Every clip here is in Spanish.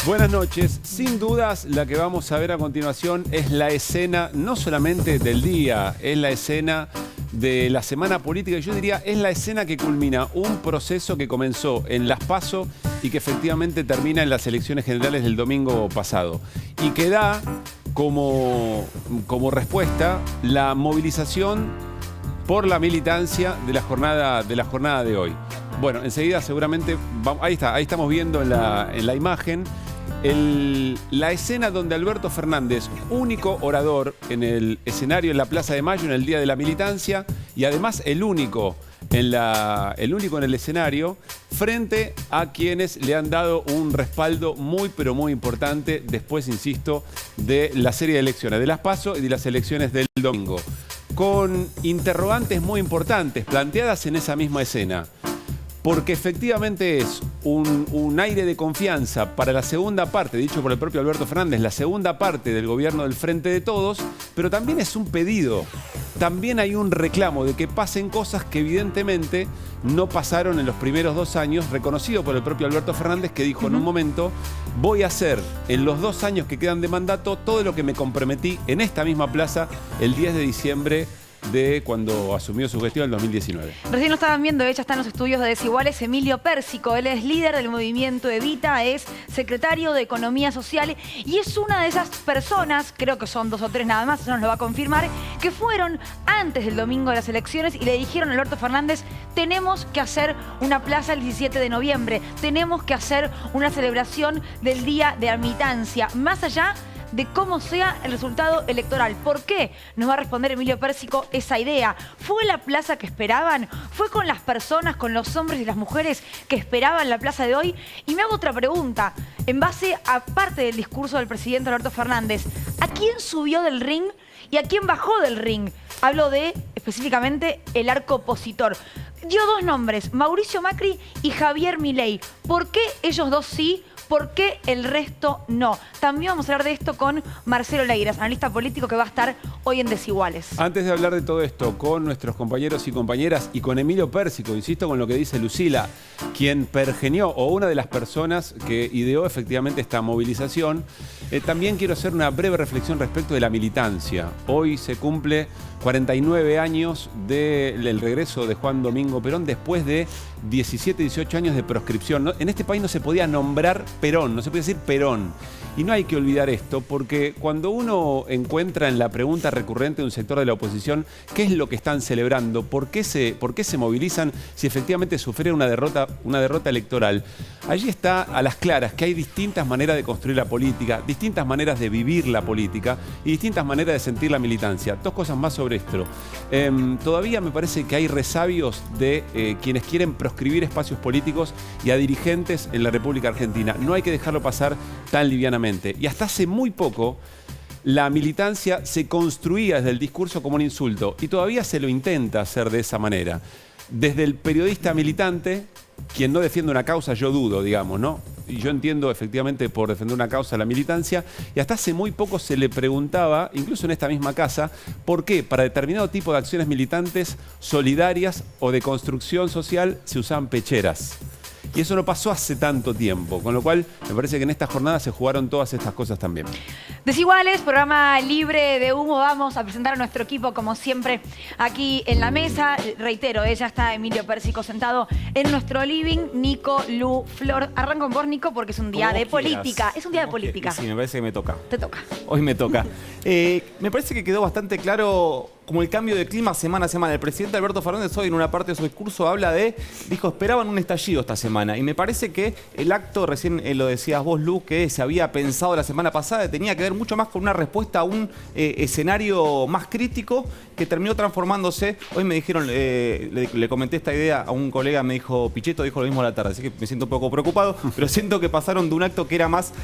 Buenas noches. Sin dudas, la que vamos a ver a continuación es la escena no solamente del día, es la escena de la semana política. Yo diría, es la escena que culmina un proceso que comenzó en las PASO y que efectivamente termina en las elecciones generales del domingo pasado. Y que da como respuesta la movilización por la militancia de la jornada de hoy. Bueno, enseguida seguramente, ahí estamos viendo en la imagen la escena donde Alberto Fernández, único orador en el escenario en la Plaza de Mayo en el Día de la Militancia y además el único en el escenario, frente a quienes le han dado un respaldo muy pero muy importante después, insisto, de la serie de elecciones, de las PASO y de las elecciones del domingo, con interrogantes muy importantes planteadas en esa misma escena. Porque efectivamente es un aire de confianza para la segunda parte, dicho por el propio Alberto Fernández, la segunda parte del gobierno del Frente de Todos, pero también es un pedido, también hay un reclamo de que pasen cosas que evidentemente no pasaron en los primeros 2 años, reconocido por el propio Alberto Fernández, que dijo en un momento: voy a hacer en los 2 años que quedan de mandato todo lo que me comprometí en esta misma plaza el 10 de diciembre de cuando asumió su gestión en 2019. Recién lo estaban viendo, ella está en los estudios de Desiguales, Emilio Pérsico. Él es líder del movimiento Evita, es secretario de Economía Social y es una de esas personas, creo que son 2 o 3 nada más, eso nos lo va a confirmar, que fueron antes del domingo de las elecciones y le dijeron a Alberto Fernández: tenemos que hacer una plaza el 17 de noviembre, tenemos que hacer una celebración del Día de la Militancia, más allá de cómo sea el resultado electoral. ¿Por qué? Nos va a responder Emilio Pérsico esa idea. ¿Fue la plaza que esperaban? ¿Fue con las personas, con los hombres y las mujeres que esperaban la plaza de hoy? Y me hago otra pregunta. En base a parte del discurso del presidente Alberto Fernández, ¿a quién subió del ring y a quién bajó del ring? Hablo de, específicamente, el arco opositor. Dio 2 nombres, Mauricio Macri y Javier Milei. ¿Por qué ellos dos sí? ¿Por qué el resto no? También vamos a hablar de esto con Marcelo Leiras, analista político que va a estar hoy en Desiguales. Antes de hablar de todo esto con nuestros compañeros y compañeras y con Emilio Pérsico, insisto con lo que dice Lucila, quien pergenió o una de las personas que ideó efectivamente esta movilización, también quiero hacer una breve reflexión respecto de la militancia. Hoy se cumple 49 años del regreso de Juan Domingo Perón después de 17, 18 años de proscripción. En este país no se podía nombrar Perón, no se podía decir Perón. Y no hay que olvidar esto, porque cuando uno encuentra en la pregunta recurrente de un sector de la oposición qué es lo que están celebrando, por qué se movilizan si efectivamente sufrieron una derrota electoral, allí está a las claras que hay distintas maneras de construir la política, distintas maneras de vivir la política y distintas maneras de sentir la militancia. 2 cosas más sobre esto. Todavía me parece que hay resabios de quienes quieren proscribir espacios políticos y a dirigentes en la República Argentina. No hay que dejarlo pasar tan livianamente. Y hasta hace muy poco la militancia se construía desde el discurso como un insulto y todavía se lo intenta hacer de esa manera. Desde el periodista militante, quien no defiende una causa, yo dudo, digamos, ¿no? Y yo entiendo efectivamente por defender una causa la militancia, y hasta hace muy poco se le preguntaba, incluso en esta misma casa, por qué para determinado tipo de acciones militantes solidarias o de construcción social se usaban pecheras. Y eso no pasó hace tanto tiempo, con lo cual me parece que en esta jornada se jugaron todas estas cosas también. Desiguales, programa libre de humo. Vamos a presentar a nuestro equipo como siempre aquí en la mesa. Reitero, ya está Emilio Pérsico sentado en nuestro living. Nico, Lu, Flor. Arranco por Nico porque es un día de política. Es un día de política. Sí, me parece que me toca. Te toca. Hoy me toca. Me parece que quedó bastante claro como el cambio de clima semana a semana. El presidente Alberto Fernández hoy en una parte de su discurso dijo, esperaban un estallido esta semana. Y me parece que el acto, recién lo decías vos, Lu, que se había pensado la semana pasada, tenía que ver mucho más con una respuesta a un escenario más crítico que terminó transformándose. Hoy me dijeron, le comenté esta idea a un colega, me dijo, Pichetto dijo lo mismo a la tarde, así que me siento un poco preocupado, pero siento que pasaron de un acto que era más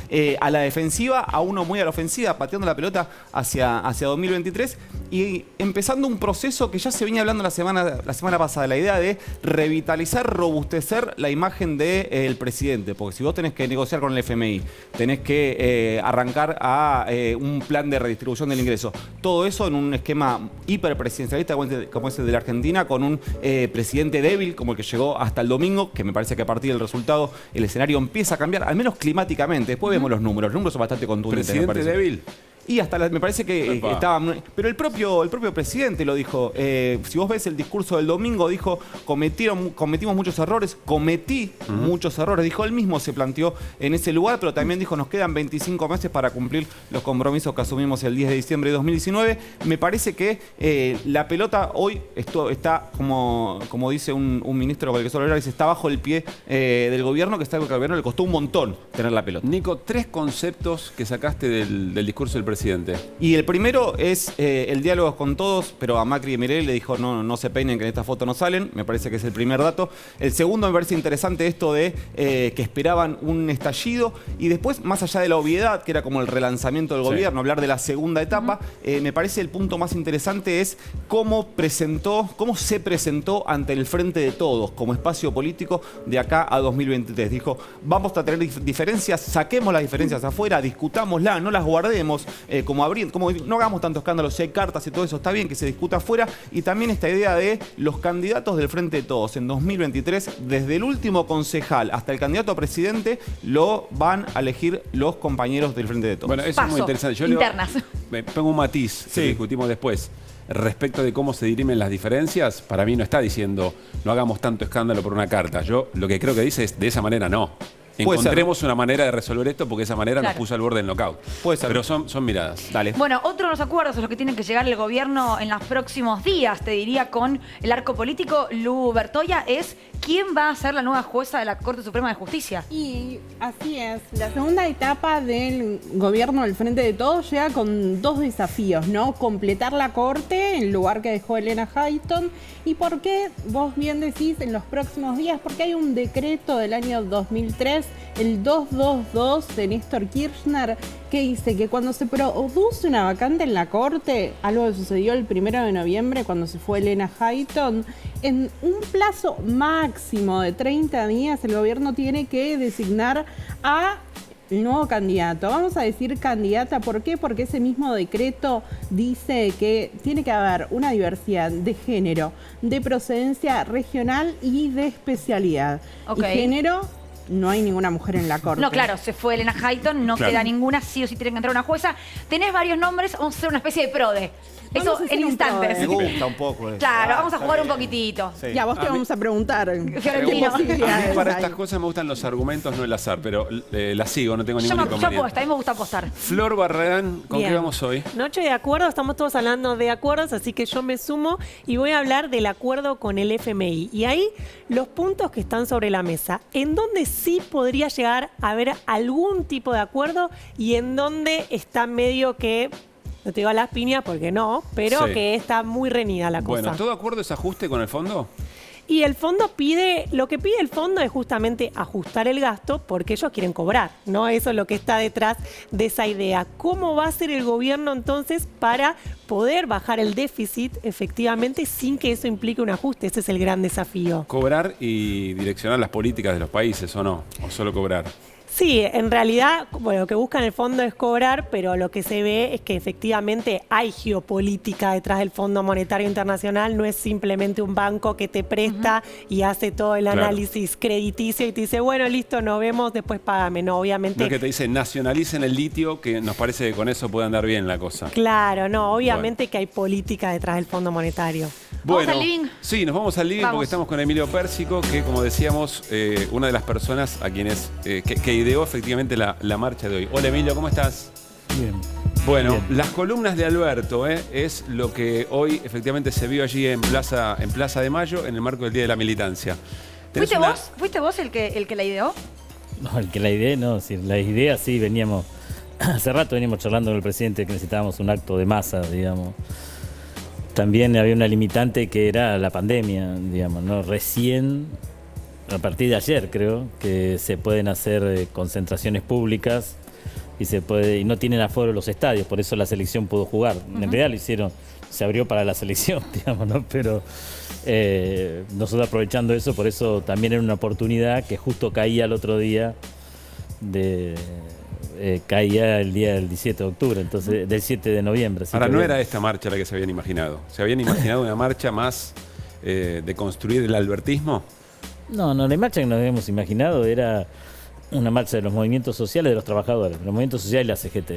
a la defensiva a uno muy a la ofensiva, pateando la pelota hacia 2023 y empezando un proceso que ya se venía hablando la semana pasada, la idea de revitalizar, robustecer la imagen del presidente, porque si vos tenés que negociar con el FMI, tenés que arrancar a un plan de redistribución del ingreso, todo eso en un esquema hiper hiperpresidencialista como es el de la Argentina, con un presidente débil como el que llegó hasta el domingo, que me parece que a partir del resultado el escenario empieza a cambiar, al menos climáticamente. Después vemos los números son bastante contundentes. ¿Presidente débil? Y hasta me parece que estaba... Pero el propio presidente lo dijo. Si vos ves el discurso del domingo, dijo, cometimos muchos errores, muchos errores. Dijo, él mismo se planteó en ese lugar, pero también dijo, nos quedan 25 meses para cumplir los compromisos que asumimos el 10 de diciembre de 2019. Me parece que la pelota hoy está, como dice un ministro con el que suelo hablar, está bajo el pie del gobierno, que está algo que al gobierno le costó un montón tener la pelota. Nico, 3 conceptos que sacaste del discurso del presidente. Y el primero es el diálogo con todos, pero a Macri y Milei le dijo no se peinen que en esta foto no salen. Me parece que es el primer dato. El segundo me parece interesante esto de que esperaban un estallido y después, más allá de la obviedad, que era como el relanzamiento del gobierno, hablar de la segunda etapa, me parece el punto más interesante es cómo se presentó ante el Frente de Todos como espacio político de acá a 2023. Dijo, vamos a tener diferencias, saquemos las diferencias afuera, discutámoslas, no las guardemos. Como no hagamos tanto escándalo, si hay cartas y todo eso, está bien que se discuta afuera. Y también esta idea de los candidatos del Frente de Todos en 2023, desde el último concejal hasta el candidato a presidente, lo van a elegir los compañeros del Frente de Todos. Bueno, eso es muy interesante. Yo internas. me pongo un matiz que discutimos después. Respecto de cómo se dirimen las diferencias, para mí no está diciendo no hagamos tanto escándalo por una carta. Yo lo que creo que dice es de esa manera no. Encontremos una manera de resolver esto porque esa manera nos puso al borde del knockout. Puede ser. Pero son miradas. Dale. Bueno, otro de los acuerdos a los que tienen que llegar el gobierno en los próximos días, te diría, con el arco político, Lu Bertoya, es quién va a ser la nueva jueza de la Corte Suprema de Justicia. Y así es. La segunda etapa del gobierno del Frente de Todos llega con 2 desafíos, ¿no? Completar la Corte, el lugar que dejó Elena Hayton. ¿Y por qué? Vos bien decís en los próximos días, porque hay un decreto del año 2003, el 222 de Néstor Kirchner, que dice que cuando se produce una vacante en la Corte, algo que sucedió el 1 de noviembre cuando se fue Elena Hayton, en un plazo máximo de 30 días el gobierno tiene que designar a el nuevo candidato. Vamos a decir candidata, ¿por qué? Porque ese mismo decreto dice que tiene que haber una diversidad de género, de procedencia regional y de especialidad. Y género, no hay ninguna mujer en la Corte. No, claro, se fue Elena Hayton, no queda ninguna, sí o sí tiene que entrar una jueza. Tenés varios nombres, vamos a hacer una especie de PRODE. Eso en instantes. Me gusta un poco eso. Claro, vamos a jugar un poquitito. Sí. Y a vos te vamos a preguntar. Fiorentino. A mí para estas cosas me gustan los argumentos, no el azar, pero la sigo, no tengo ningún inconveniente. Yo apuesto, a mí me gusta apostar. Flor Barragán, ¿con qué vamos hoy? Noche de acuerdo, estamos todos hablando de acuerdos, así que yo me sumo y voy a hablar del acuerdo con el FMI. Y ahí los puntos que están sobre la mesa, en donde sí podría llegar a haber algún tipo de acuerdo y en donde está medio que... No te digo a las piñas porque no, pero que está muy reñida la cosa. Bueno, ¿todo acuerdo es ajuste con el fondo? Y el fondo lo que pide el fondo es justamente ajustar el gasto porque ellos quieren cobrar, ¿no? Eso es lo que está detrás de esa idea. ¿Cómo va a ser el gobierno entonces para poder bajar el déficit efectivamente sin que eso implique un ajuste? Ese es el gran desafío. ¿Cobrar y direccionar las políticas de los países o no? ¿O solo cobrar? Sí, en realidad, bueno, lo que busca en el fondo es cobrar, pero lo que se ve es que efectivamente hay geopolítica detrás del Fondo Monetario Internacional, no es simplemente un banco que te presta y hace todo el análisis crediticio y te dice, bueno, listo, nos vemos, después págame. No, obviamente... No es que te dice, nacionalicen el litio, que nos parece que con eso puede andar bien la cosa. Claro, no, obviamente que hay política detrás del Fondo Monetario. Bueno, ¿vamos al living? Sí, nos vamos al living porque estamos con Emilio Pérsico, que como decíamos, una de las personas a quienes que ideó efectivamente la marcha de hoy. Hola Emilio, ¿cómo estás? Bien. Bueno, Bien. Las columnas de Alberto es lo que hoy efectivamente se vio allí en Plaza de Mayo en el marco del Día de la Militancia. ¿Fuiste vos el que la ideó? No, el que la idea, no, sí, la idea sí veníamos, hace rato veníamos charlando con el presidente que necesitábamos un acto de masa, digamos. También había una limitante que era la pandemia, digamos, ¿no? Recién, a partir de ayer creo, que se pueden hacer concentraciones públicas y no tienen aforo los estadios, por eso la selección pudo jugar. En realidad lo hicieron, se abrió para la selección, digamos, ¿no? Pero nosotros aprovechando eso, por eso también era una oportunidad que justo caía el otro día caía el día del 17 de octubre, entonces del 7 de noviembre. Ahora, no era esta marcha la que se habían imaginado. ¿Se habían imaginado una marcha más de construir el albertismo? No, la marcha que nos habíamos imaginado era una marcha de los movimientos sociales de los trabajadores, los movimientos sociales y la CGT.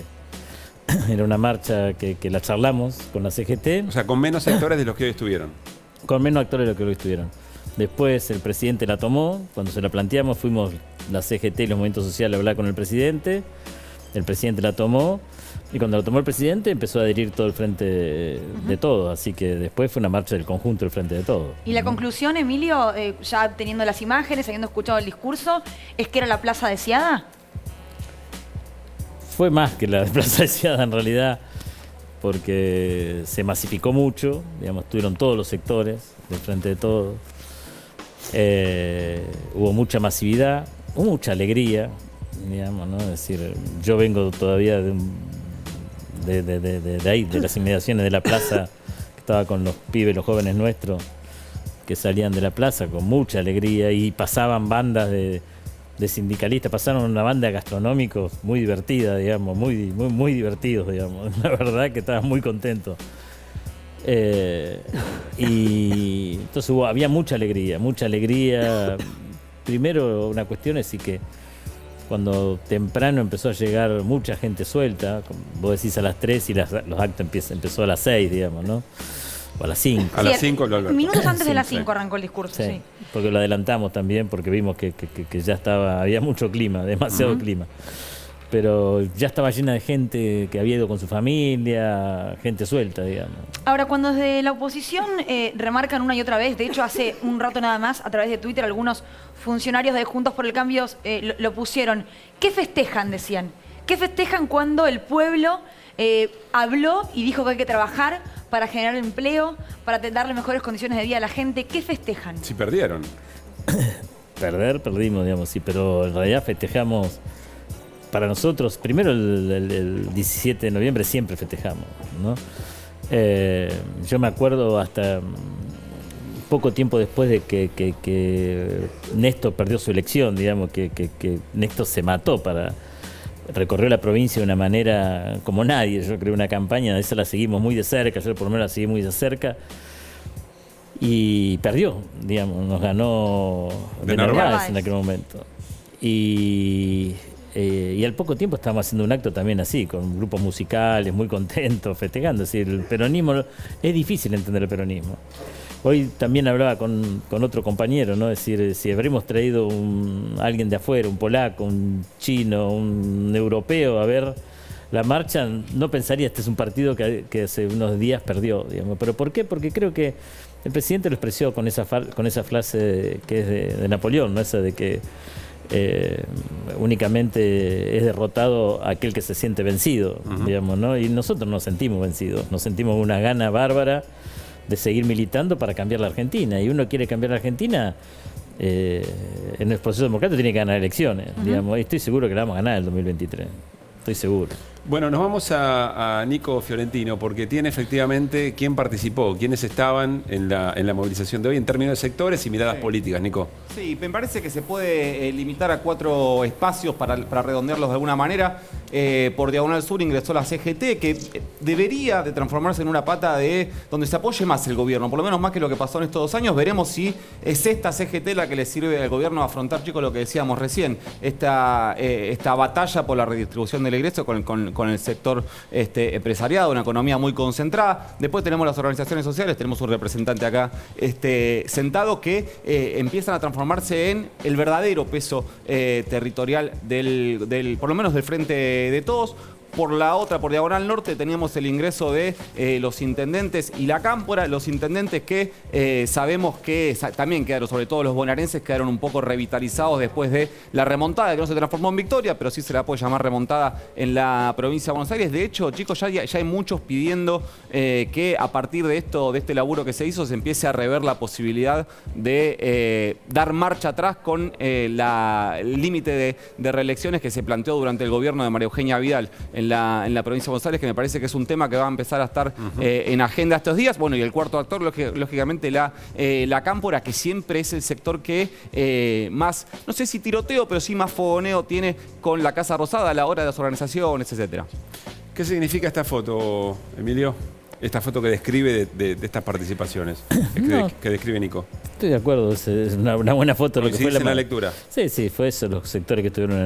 Era una marcha que la charlamos con la CGT. O sea, con menos sectores de los que hoy estuvieron. Con menos actores de los que hoy estuvieron. Después el presidente la tomó, cuando se la planteamos fuimos la CGT y los movimientos sociales a hablar con el presidente la tomó, y cuando la tomó el presidente empezó a adherir todo el Frente de Todos, así que después fue una marcha del conjunto del Frente de Todos. Y la conclusión, Emilio, ya teniendo las imágenes, habiendo escuchado el discurso, ¿es que era la plaza deseada? Fue más que la plaza deseada en realidad, porque se masificó mucho, digamos, estuvieron todos los sectores del Frente de Todos. Hubo mucha masividad, hubo mucha alegría, digamos, ¿no? Es decir, yo vengo todavía de ahí, de las inmediaciones de la plaza, que estaba con los pibes, los jóvenes nuestros, que salían de la plaza con mucha alegría y pasaban bandas de sindicalistas, pasaron una banda de gastronómicos muy divertida, digamos, muy divertidos, digamos. La verdad que estaban muy contentos. Y entonces había mucha alegría. Primero una cuestión es que cuando temprano empezó a llegar mucha gente suelta, como vos decís a las 3 y los actos empezó a las 6, digamos, ¿no? O a las 5. A las 5 lo Alberto. Minutos antes de las Sí. 5 arrancó el discurso, sí. Porque lo adelantamos también, porque vimos que ya había mucho clima, demasiado clima. Pero ya estaba llena de gente que había ido con su familia, gente suelta, digamos. Ahora, cuando desde la oposición remarcan una y otra vez, de hecho hace un rato nada más, a través de Twitter, algunos funcionarios de Juntos por el Cambio lo pusieron. ¿Qué festejan, decían? ¿Qué festejan cuando el pueblo habló y dijo que hay que trabajar para generar empleo, para darle mejores condiciones de vida a la gente? ¿Qué festejan? Si perdieron. Perdimos, digamos, sí, pero en realidad festejamos. Para nosotros, primero el 17 de noviembre siempre festejamos, ¿no? Yo me acuerdo hasta poco tiempo después de que Néstor perdió su elección, digamos, que Néstor se mató recorrió la provincia de una manera como nadie. Yo creo una campaña, esa la seguimos muy de cerca, yo por lo menos la seguí muy de cerca. Y perdió, digamos, nos ganó de Narváez en aquel momento. Y al poco tiempo estábamos haciendo un acto también así, con grupos musicales, muy contentos, festejando. Es decir, el peronismo, es difícil entender el peronismo. Hoy también hablaba con otro compañero, ¿no? Es decir, si habríamos traído a alguien de afuera, un polaco, un chino, un europeo, a ver la marcha, no pensaría este es un partido que hace unos días perdió, digamos. ¿Pero por qué? Porque creo que el presidente lo expresó con esa frase que es de Napoleón, ¿no? Esa de que únicamente es derrotado aquel que se siente vencido, digamos, ¿no? Y nosotros nos sentimos vencidos, nos sentimos una gana bárbara de seguir militando para cambiar la Argentina. Y uno quiere cambiar la Argentina, en el proceso democrático tiene que ganar elecciones, digamos, y estoy seguro que la vamos a ganar en el 2023. Estoy seguro. Bueno, nos vamos a Nico Fiorentino, porque tiene efectivamente quién participó, quiénes estaban en la movilización de hoy en términos de sectores y miradas políticas, Nico. Sí, me parece que se puede limitar a 4 espacios para redondearlos de alguna manera. Por Diagonal Sur ingresó la CGT, que debería de transformarse en una pata de donde se apoye más el gobierno, por lo menos más que lo que pasó en estos 2 años. Veremos si es esta CGT la que le sirve al gobierno a afrontar, chicos, lo que decíamos recién, esta batalla por la redistribución del ingreso con el sector empresariado, una economía muy concentrada. Después tenemos las organizaciones sociales, tenemos un representante acá sentado que empiezan a transformarse en el verdadero peso territorial por lo menos del Frente de Todos. Por la otra, por Diagonal Norte, teníamos el ingreso de los intendentes y la cámpora. Los intendentes que sabemos que también quedaron, sobre todo los bonaerenses, quedaron un poco revitalizados después de la remontada, que no se transformó en victoria, pero sí se la puede llamar remontada en la provincia de Buenos Aires. De hecho, chicos, ya hay muchos pidiendo que a partir de este laburo que se hizo, se empiece a rever la posibilidad de dar marcha atrás con el límite de reelecciones que se planteó durante el gobierno de María Eugenia Vidal en en la provincia de Buenos Aires, que me parece que es un tema que va a empezar a estar en agenda estos días. Bueno, y el cuarto actor, lógicamente, la Cámpora, que siempre es el sector que más, no sé si tiroteo, pero sí más fogoneo tiene con la Casa Rosada a la hora de las organizaciones, etcétera. ¿Qué significa esta foto, Emilio? Esta foto que describe de estas participaciones, que describe Nico. Estoy de acuerdo, es una buena foto. Lo que fue en la lectura. Sí, fue eso, los sectores que estuvieron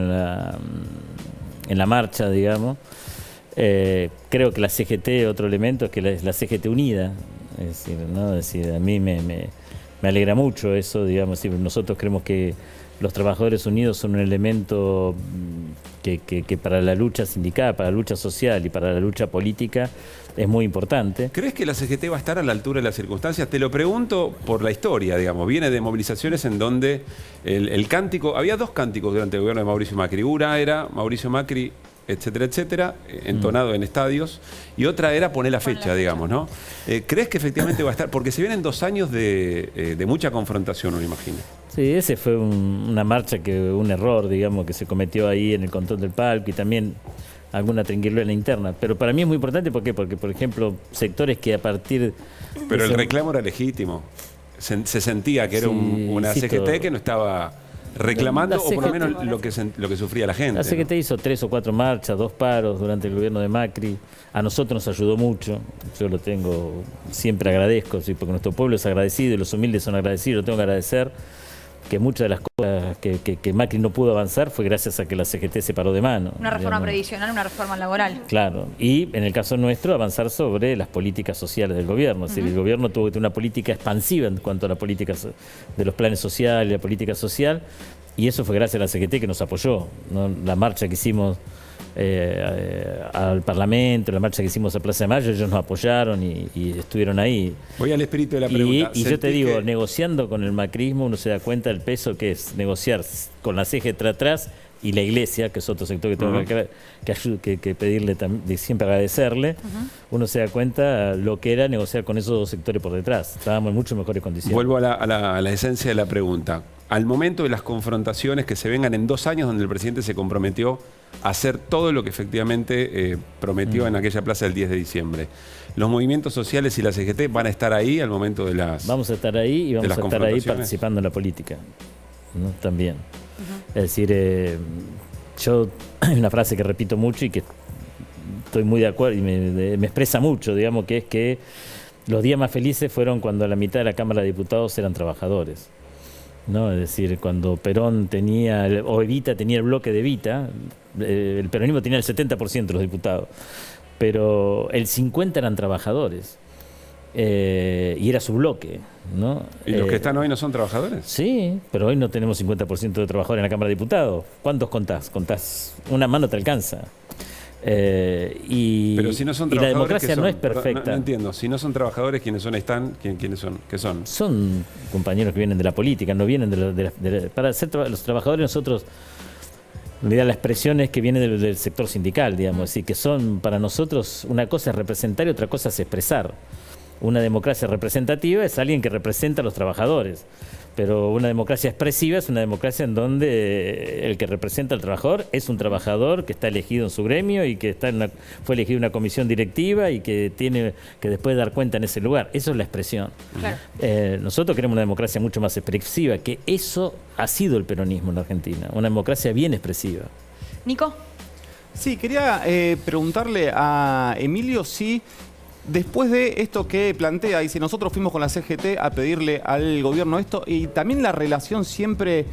en la marcha, digamos. Creo que la CGT, otro elemento, es que la CGT unida. Es decir, ¿no? Es decir, a mí me alegra mucho eso, digamos. Nosotros creemos que los trabajadores unidos son un elemento que para la lucha sindical, para la lucha social y para la lucha política es muy importante. ¿Crees que la CGT va a estar a la altura de las circunstancias? Te lo pregunto por la historia, digamos. Viene de movilizaciones en donde el cántico... Había dos cánticos durante el gobierno de Mauricio Macri. Una era Mauricio Macri, etcétera, etcétera, entonado en estadios. Y otra era poner la fecha, digamos, ¿no? ¿Crees que efectivamente va a estar? Porque se vienen 2 años de mucha confrontación, me imagino. Sí, ese fue una marcha, un error, digamos, que se cometió ahí en el control del palco y también alguna trinqueluela interna. Pero para mí es muy importante, ¿por qué? Porque, por ejemplo, sectores que a partir... Pero el reclamo era legítimo. Se sentía que era una CGT que no estaba reclamando, o por lo menos lo que sufría la gente. La CGT hizo 3 o 4 marchas, 2 paros durante el gobierno de Macri. A nosotros nos ayudó mucho. Yo lo tengo, siempre agradezco, ¿sí? Porque nuestro pueblo es agradecido y los humildes son agradecidos. Lo tengo que agradecer. Que muchas de las cosas que Macri no pudo avanzar fue gracias a que la CGT se paró de mano. Una reforma previsional, una reforma laboral. Claro, y en el caso nuestro avanzar sobre las políticas sociales del gobierno. Es decir, el gobierno tuvo que tener una política expansiva en cuanto a la política de los planes sociales, la política social, y eso fue gracias a la CGT que nos apoyó, ¿no? La marcha que hicimos al Parlamento, la marcha que hicimos a Plaza de Mayo, ellos nos apoyaron y estuvieron ahí. Voy al espíritu de la pregunta. Y yo te digo, negociando con el macrismo uno se da cuenta del peso que es negociar con la CGT atrás y la Iglesia, que es otro sector que tengo que pedirle, siempre agradecerle. Uno se da cuenta lo que era negociar con esos 2 sectores por detrás. Estábamos en mucho mejores condiciones. Vuelvo a la esencia de la pregunta. Al momento de las confrontaciones que se vengan en 2 años donde el presidente se comprometió a hacer todo lo que efectivamente prometió en aquella plaza del 10 de diciembre. ¿Los movimientos sociales y la CGT van a estar ahí al momento de las... Vamos a estar ahí y vamos a estar ahí participando en la política, ¿no? También. Es decir, yo hay una frase que repito mucho y que estoy muy de acuerdo y me expresa mucho, digamos, que es que los días más felices fueron cuando la mitad de la Cámara de Diputados eran trabajadores, ¿no? Es decir, cuando Perón tenía, o Evita tenía el bloque de Evita, el peronismo tenía el 70% de los diputados, pero el 50% eran trabajadores. Y era su bloque, ¿no? ¿Y los que están hoy no son trabajadores? Sí, pero hoy no tenemos 50% de trabajadores en la Cámara de Diputados. ¿Cuántos contás? Contás, una mano te alcanza. Pero si no son trabajadores, y la democracia no es perfecta. No entiendo, si no son trabajadores, ¿quiénes son? ¿Quiénes son? ¿Qué son? Son compañeros que vienen de la política, no vienen para ser los trabajadores nosotros... La expresión es que viene del sector sindical, digamos, es decir, que son para nosotros, una cosa es representar y otra cosa es expresar. Una democracia representativa es alguien que representa a los trabajadores, pero una democracia expresiva es una democracia en donde el que representa al trabajador es un trabajador que está elegido en su gremio y que fue elegido en una comisión directiva y que tiene que después dar cuenta en ese lugar. Eso es la expresión. Claro. Nosotros queremos una democracia mucho más expresiva, que eso ha sido el peronismo en la Argentina, una democracia bien expresiva. Nico. Sí, quería preguntarle a Emilio si... Después de esto que plantea, y si nosotros fuimos con la CGT a pedirle al gobierno esto, y también la relación siempre,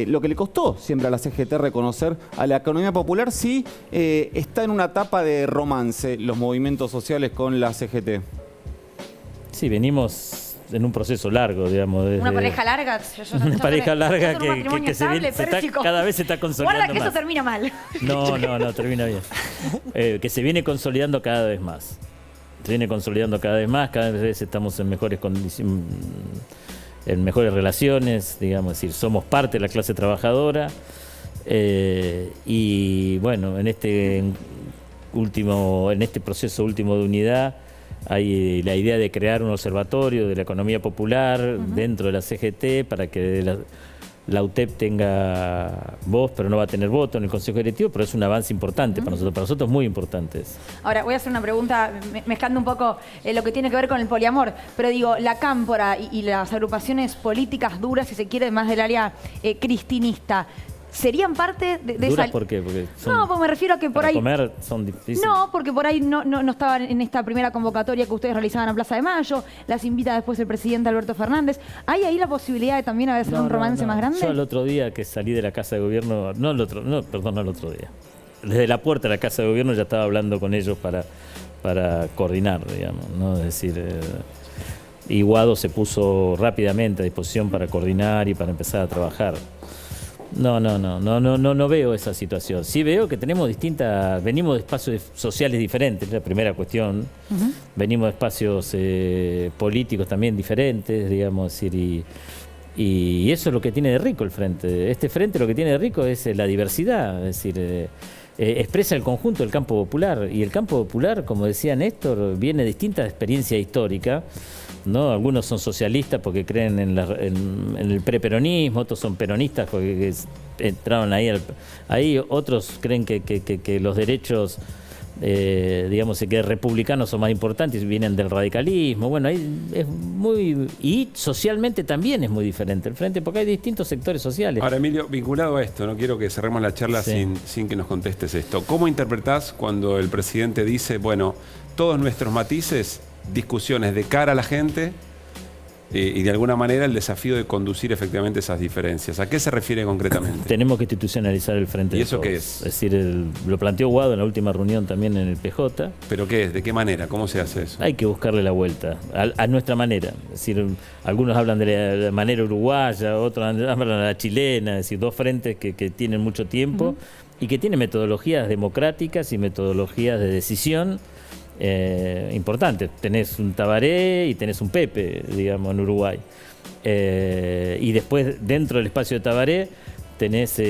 lo que le costó siempre a la CGT reconocer a la economía popular, si está en una etapa de romance los movimientos sociales con la CGT. Sí, venimos en un proceso largo, digamos. Una pareja larga. Una pareja larga que cada vez se está consolidando. Guarda que eso termina mal. No, termina bien. Que se viene consolidando cada vez más. Se viene consolidando cada vez estamos en mejores condiciones, en mejores relaciones, digamos, es decir, somos parte de la clase trabajadora y bueno, en este proceso último de unidad hay la idea de crear un observatorio de la economía popular dentro de la CGT para que la UTEP tenga voz, pero no va a tener voto en el Consejo Directivo, pero es un avance importante para nosotros muy importante. Ahora, voy a hacer una pregunta mezclando un poco lo que tiene que ver con el poliamor, pero digo, la cámpora y las agrupaciones políticas duras, si se quiere, más del área cristinista, ¿serían parte de esa...? ¿Duras por qué? Porque No, pues me refiero a que por ahí... comer son difíciles. No, porque por ahí no estaban en esta primera convocatoria que ustedes realizaban a Plaza de Mayo, las invita después el presidente Alberto Fernández. ¿Hay ahí la posibilidad de también hacer un romance más grande? Yo el otro día que salí de la Casa de Gobierno, no el otro día. Desde la puerta de la Casa de Gobierno ya estaba hablando con ellos para coordinar, digamos, ¿no? Es decir, y Guado se puso rápidamente a disposición para coordinar y para empezar a trabajar. No veo esa situación. Sí veo que venimos de espacios sociales diferentes, la primera cuestión. Venimos de espacios políticos también diferentes, digamos, decir, y eso es lo que tiene de rico el Frente. Este Frente lo que tiene de rico es la diversidad, es decir, expresa el conjunto del campo popular, y el campo popular, como decía Néstor, viene de distintas experiencias históricas, ¿no? Algunos son socialistas porque creen en el preperonismo, otros son peronistas porque entraron ahí otros creen que los derechos digamos que republicanos son más importantes y vienen del radicalismo. Bueno, ahí y socialmente también es muy diferente el Frente porque hay distintos sectores sociales. Ahora, Emilio, vinculado a esto, no quiero que cerremos la charla sin que nos contestes esto. ¿Cómo interpretás cuando el presidente dice, bueno, todos nuestros matices, discusiones de cara a la gente y de alguna manera el desafío de conducir efectivamente esas diferencias? ¿A qué se refiere concretamente? Tenemos que institucionalizar el Frente ¿Y de eso Todos. qué es? Es decir, lo planteó Guado en la última reunión también en el PJ. ¿Pero qué es? ¿De qué manera? ¿Cómo se hace eso? Hay que buscarle la vuelta, a nuestra manera. Es decir, algunos hablan de la manera uruguaya, otros hablan de la chilena, es decir, dos frentes que tienen mucho tiempo y que tienen metodologías democráticas y metodologías de decisión importantes. Tenés un Tabaré y tenés un Pepe, digamos, en Uruguay. Y después, dentro del espacio de Tabaré, tenés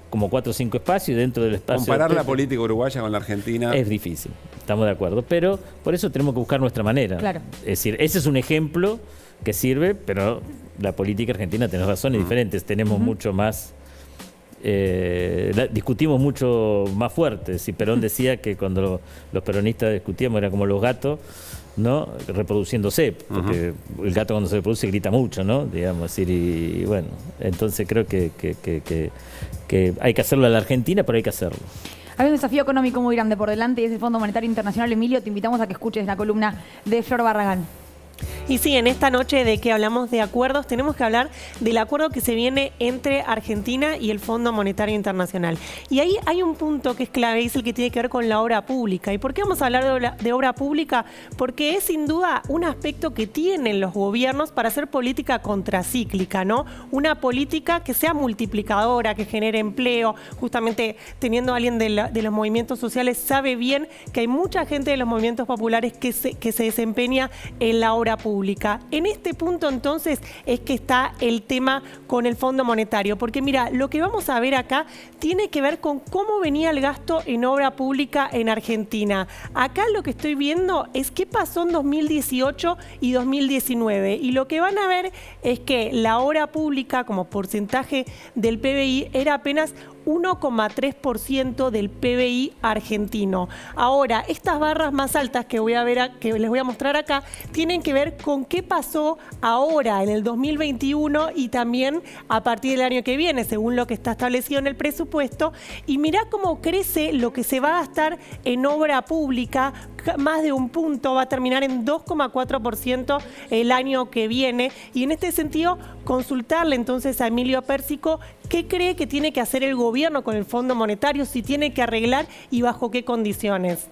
como 4 o 5 espacios, y dentro del espacio... Comparar la política uruguaya con la argentina... Es difícil, estamos de acuerdo, pero por eso tenemos que buscar nuestra manera. Claro. Es decir, ese es un ejemplo que sirve, pero la política argentina, tenés razones diferentes, tenemos mucho más... discutimos mucho más fuerte. Si Perón decía que cuando los peronistas discutíamos era como los gatos, ¿no? Reproduciéndose, porque el gato cuando se reproduce grita mucho, ¿no? Digamos, y bueno, entonces creo que hay que hacerlo a la Argentina, pero hay que hacerlo. Hay un desafío económico muy grande por delante y es el Fondo Monetario Internacional. Emilio, te invitamos a que escuches la columna de Flor Barragán. Y sí, en esta noche de que hablamos de acuerdos, tenemos que hablar del acuerdo que se viene entre Argentina y el Fondo Monetario Internacional. Y ahí hay un punto que es clave, y es el que tiene que ver con la obra pública. ¿Y por qué vamos a hablar de obra pública? Porque es sin duda un aspecto que tienen los gobiernos para hacer política contracíclica, ¿no? Una política que sea multiplicadora, que genere empleo. Justamente teniendo a alguien de los movimientos sociales, sabe bien que hay mucha gente de los movimientos populares que se desempeña en la obra pública. En este punto entonces es que está el tema con el Fondo Monetario, porque mira, lo que vamos a ver acá tiene que ver con cómo venía el gasto en obra pública en Argentina. Acá lo que estoy viendo es qué pasó en 2018 y 2019, y lo que van a ver es que la obra pública como porcentaje del PBI era apenas 1,3% del PBI argentino. Ahora, estas barras más altas que les voy a mostrar acá tienen que ver con qué pasó ahora en el 2021 y también a partir del año que viene, según lo que está establecido en el presupuesto. Y mirá cómo crece lo que se va a gastar en obra pública, más de un punto, va a terminar en 2,4% el año que viene. Y en este sentido, consultarle entonces a Emilio Pérsico qué cree que tiene que hacer el gobierno con el Fondo Monetario, si tiene que arreglar y bajo qué condiciones.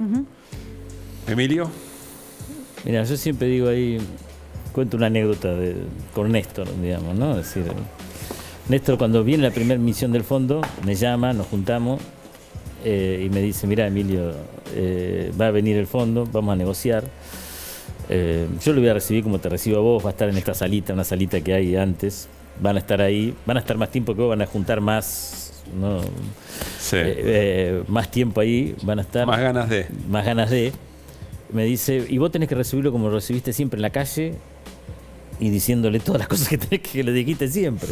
Emilio. Mira, yo siempre digo ahí, cuento una anécdota con Néstor, digamos, ¿no? Es decir, Néstor cuando viene la primera misión del fondo, me llama, nos juntamos y me dice, mira Emilio, va a venir el fondo, vamos a negociar. Yo lo voy a recibir como te recibo a vos, va a estar en esta salita, una salita que hay antes, van a estar ahí, van a estar más tiempo que vos, van a juntar más, ¿no? Sí. Más tiempo ahí, van a estar... Más ganas de... Más ganas de... Me dice, y vos tenés que recibirlo como lo recibiste siempre en la calle y diciéndole todas las cosas que le dijiste siempre.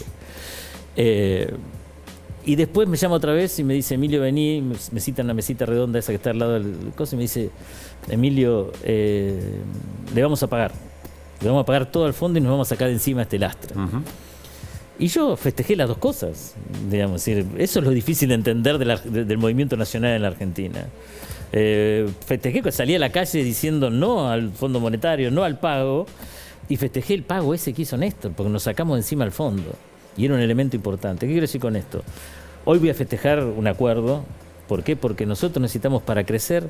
Y después me llama otra vez y me dice, Emilio, vení, me cita en la mesita redonda esa que está al lado del coso, y me dice, Emilio, le vamos a pagar. Le vamos a pagar todo al fondo y nos vamos a sacar de encima este lastre. Y yo festejé las dos cosas, digamos. Es decir, eso es lo difícil de entender del movimiento nacional en la Argentina. Festejé que salí a la calle diciendo no al Fondo Monetario, no al pago, y festejé el pago ese que hizo Néstor, porque nos sacamos de encima al fondo. Y era un elemento importante. ¿Qué quiero decir con esto? Hoy voy a festejar un acuerdo. ¿Por qué? Porque nosotros necesitamos para crecer.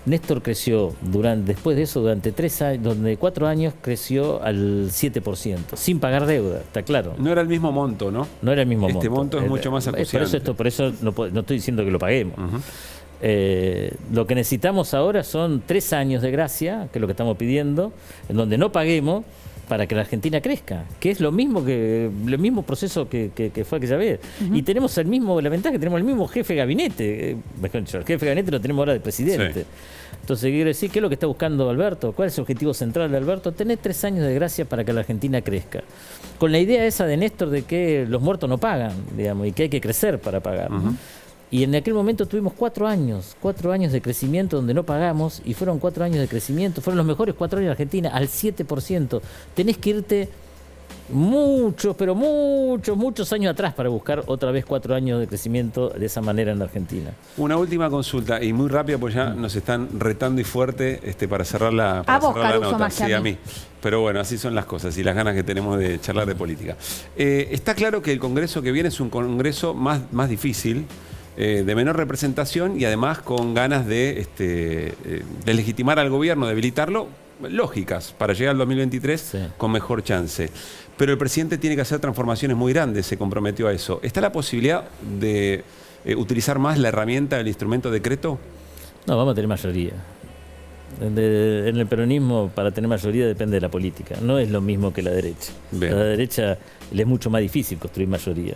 Néstor creció después de eso durante 3 años, donde 4 años creció al 7%, sin pagar deuda, está claro. No era el mismo monto, ¿no? No era el mismo Este monto es mucho más acuciante. Por eso no estoy diciendo que lo paguemos. Lo que necesitamos ahora son 3 años de gracia, que es lo que estamos pidiendo, en donde no paguemos para que la Argentina crezca, que es lo mismo proceso que fue aquella vez. Y tenemos la ventaja que tenemos el mismo jefe de gabinete. Mejor dicho, el jefe de gabinete lo tenemos ahora de presidente. Sí. Entonces, quiero decir, ¿qué es lo que está buscando Alberto? ¿Cuál es el objetivo central de Alberto? Tener 3 años de gracia para que la Argentina crezca. Con la idea esa de Néstor de que los muertos no pagan, digamos, y que hay que crecer para pagar. Y en aquel momento tuvimos 4 años de crecimiento donde no pagamos, y fueron 4 años de crecimiento, fueron los mejores 4 años de Argentina, al 7%. Tenés que irte muchos años atrás para buscar otra vez 4 años de crecimiento de esa manera en la Argentina. Una última consulta, y muy rápida, porque ya nos están retando y fuerte para cerrar la nota. Sí, a mí. Pero bueno, así son las cosas y las ganas que tenemos de charlar de política. Está claro que el Congreso que viene es un Congreso más difícil, de menor representación y además con ganas de legitimar al gobierno, debilitarlo, lógicas, para llegar al 2023 con mejor chance. Pero el presidente tiene que hacer transformaciones muy grandes, se comprometió a eso. ¿Está la posibilidad de utilizar más la herramienta del instrumento decreto? No, vamos a tener mayoría. En el peronismo, para tener mayoría depende de la política. No es lo mismo que la derecha. Bien. A la derecha le es mucho más difícil construir mayoría.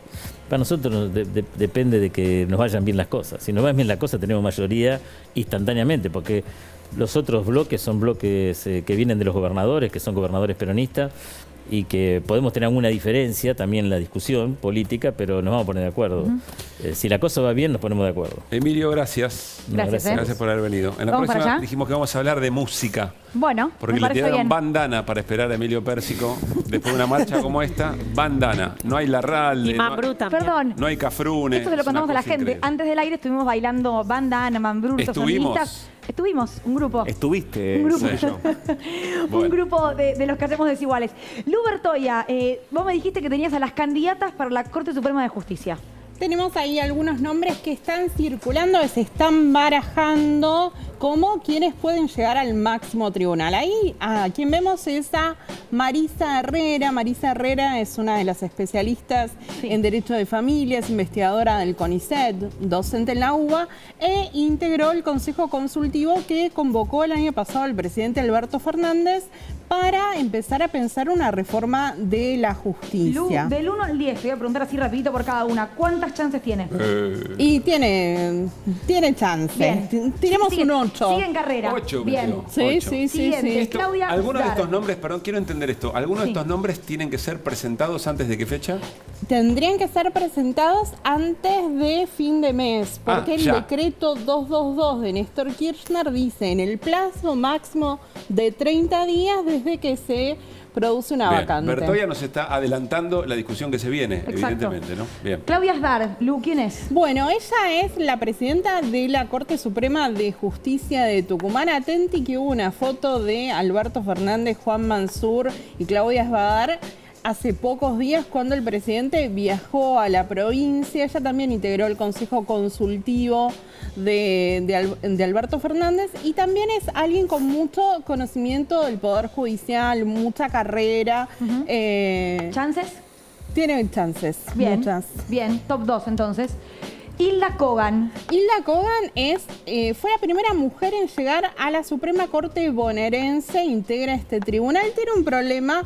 Para nosotros depende de que nos vayan bien las cosas. Si nos van bien las cosas, tenemos mayoría instantáneamente, porque los otros bloques son bloques que vienen de los gobernadores, que son gobernadores peronistas, y que podemos tener alguna diferencia también en la discusión política, pero nos vamos a poner de acuerdo. Si la cosa va bien, nos ponemos de acuerdo. Emilio, gracias. Gracias por haber venido. En la próxima dijimos que vamos a hablar de música. Bueno, porque le tiraron bandana para esperar a Emilio Pérsico. Después de una marcha como esta, bandana. No hay Larralde. Y Mambrú también. Perdón. No hay Cafrune. Esto se lo contamos a la gente. Increíble. Antes del aire estuvimos bailando bandana, Mambrú, Estuvimos, un grupo. Estuviste. Un grupo. Yo. Un grupo de los que hacemos desiguales. Lu Bertoia, vos me dijiste que tenías a las candidatas para la Corte Suprema de Justicia. Tenemos ahí algunos nombres que están circulando, que se están barajando como quienes pueden llegar al máximo tribunal. Ahí a quien vemos es a Marisa Herrera. Marisa Herrera es una de las especialistas en Derecho de Familia, es investigadora del CONICET, docente en la UBA, e integró el Consejo Consultivo que convocó el año pasado el presidente Alberto Fernández para empezar a pensar una reforma de la justicia. Lu, del 1 al 10, te voy a preguntar así rapidito por cada una. ¿Cuántas chances tiene? Y tiene chance. Bien. Tiremos un 8. Sigue en carrera. 8. Bien. Sí. Claudia ¿Algunos de Dar. estos nombres, perdón, quiero entender esto, ¿algunos de estos nombres tienen que ser presentados antes de qué fecha? Tendrían que ser presentados antes de fin de mes, porque el decreto 222 de Néstor Kirchner dice en el plazo máximo de 30 días desde que se produce una vacante. Bertoia nos está adelantando la discusión que se viene, evidentemente, ¿no? Bien. Claudia Dar, Lu, ¿quién es? Bueno, ella es la presidenta de la Corte Suprema de Justicia de Tucumán. Atenti que hubo una foto de Alberto Fernández, Juan Mansur y Claudia Dar hace pocos días cuando el presidente viajó a la provincia. Ella también integró el Consejo Consultivo de Alberto Fernández y también es alguien con mucho conocimiento del Poder Judicial, mucha carrera. ¿Chances? Tiene chances, Bien, muchas. Bien, top 2 entonces. Hilda Kogan. Hilda Kogan fue la primera mujer en llegar a la Suprema Corte bonaerense, integra este tribunal. Tiene un problema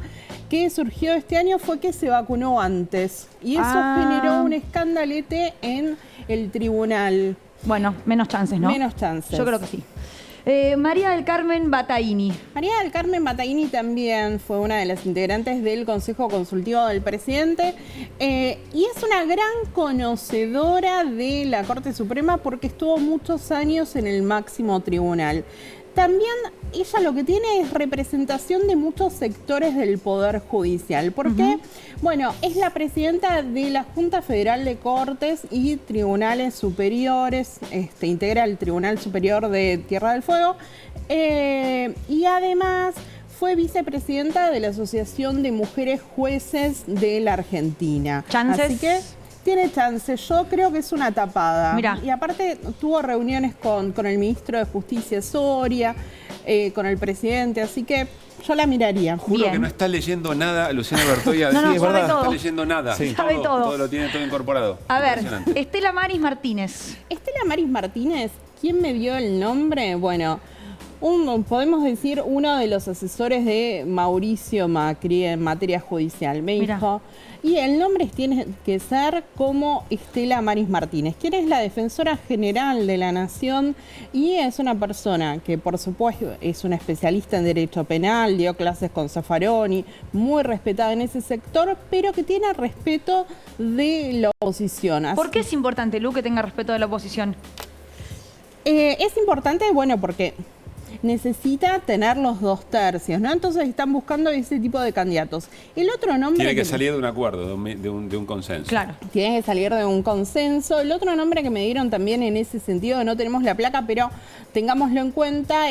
que surgió este año, fue que se vacunó antes. Y eso generó un escandalete en el tribunal. Bueno, menos chances, ¿no? Menos chances. Yo creo que sí. María del Carmen Bataini. María del Carmen Bataini también fue una de las integrantes del Consejo Consultivo del Presidente y es una gran conocedora de la Corte Suprema porque estuvo muchos años en el máximo tribunal. También ella lo que tiene es representación de muchos sectores del Poder Judicial, porque, bueno, es la presidenta de la Junta Federal de Cortes y Tribunales Superiores, integra el Tribunal Superior de Tierra del Fuego, y además fue vicepresidenta de la Asociación de Mujeres Jueces de la Argentina. ¿Chances? Así que tiene chance, yo creo que es una tapada. Mirá. Y aparte tuvo reuniones con el ministro de Justicia Soria, con el presidente, así que yo la miraría. Juro Bien. que no está leyendo nada Luciana Bertoya. No, no, es sabe verdad. todo. No está leyendo nada. Sabe todo. Lo tiene todo incorporado. A ver, Impresionante. Estela Maris Martínez. Estela Maris Martínez, ¿quién me dio el nombre? Bueno, podemos decir uno de los asesores de Mauricio Macri en materia judicial. Me Mirá. dijo, y el nombre tiene que ser como Estela Maris Martínez, quien es la defensora general de la Nación y es una persona que, por supuesto, es una especialista en derecho penal, dio clases con Zaffaroni, muy respetada en ese sector, pero que tiene respeto de la oposición. ¿Por qué es importante, Lu, que tenga respeto de la oposición? Es importante, bueno, porque necesita tener los 2/3, ¿no? Entonces están buscando ese tipo de candidatos. El otro nombre Tiene que salir de un acuerdo, de un consenso. Claro. tiene que salir de un consenso. El otro nombre que me dieron también en ese sentido, no tenemos la placa, pero tengámoslo en cuenta,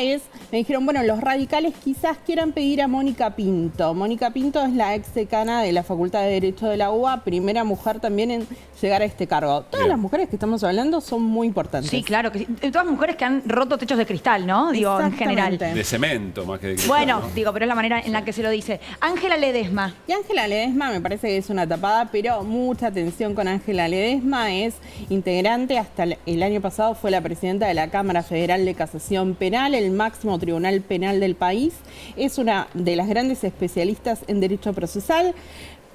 me dijeron, bueno, los radicales quizás quieran pedir a Mónica Pinto. Mónica Pinto es la ex decana de la Facultad de Derecho de la UBA, primera mujer también en llegar a este cargo. Todas Bien. las mujeres que estamos hablando son muy importantes. Sí, claro. Que sí. Todas mujeres que han roto techos de cristal, ¿no? Digo, en general. Exactamente. De cemento más que de cristal, Bueno, ¿no? digo, pero es la manera en la que se lo dice. Ángela Ledesma. Y Ángela Ledesma me parece que es una tapada, pero mucha atención con Ángela Ledesma. Es integrante, hasta el año pasado fue la presidenta de la Cámara Federal de Casación Penal, el máximo tribunal penal del país. Es una de las grandes especialistas en derecho procesal.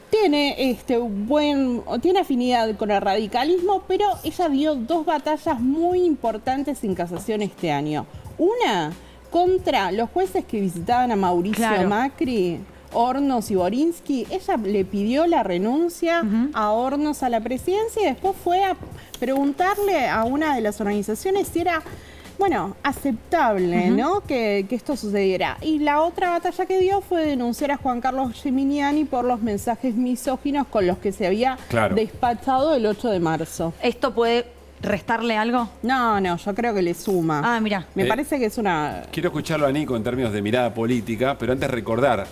Tiene tiene afinidad con el radicalismo, pero ella dio 2 batallas muy importantes en casación este año. Una contra los jueces que visitaban a Mauricio Claro. Macri, Hornos y Borinsky. Ella le pidió la renuncia a Hornos a la presidencia y después fue a preguntarle a una de las organizaciones si era, bueno, aceptable, ¿no? Que esto sucediera. Y la otra batalla que dio fue denunciar a Juan Carlos Geminiani por los mensajes misóginos con los que se había Claro. despachado el 8 de marzo. ¿Esto puede restarle algo? No, yo creo que le suma. Ah, mira. Me parece que es una... Quiero escucharlo a Nico en términos de mirada política, pero antes recordar,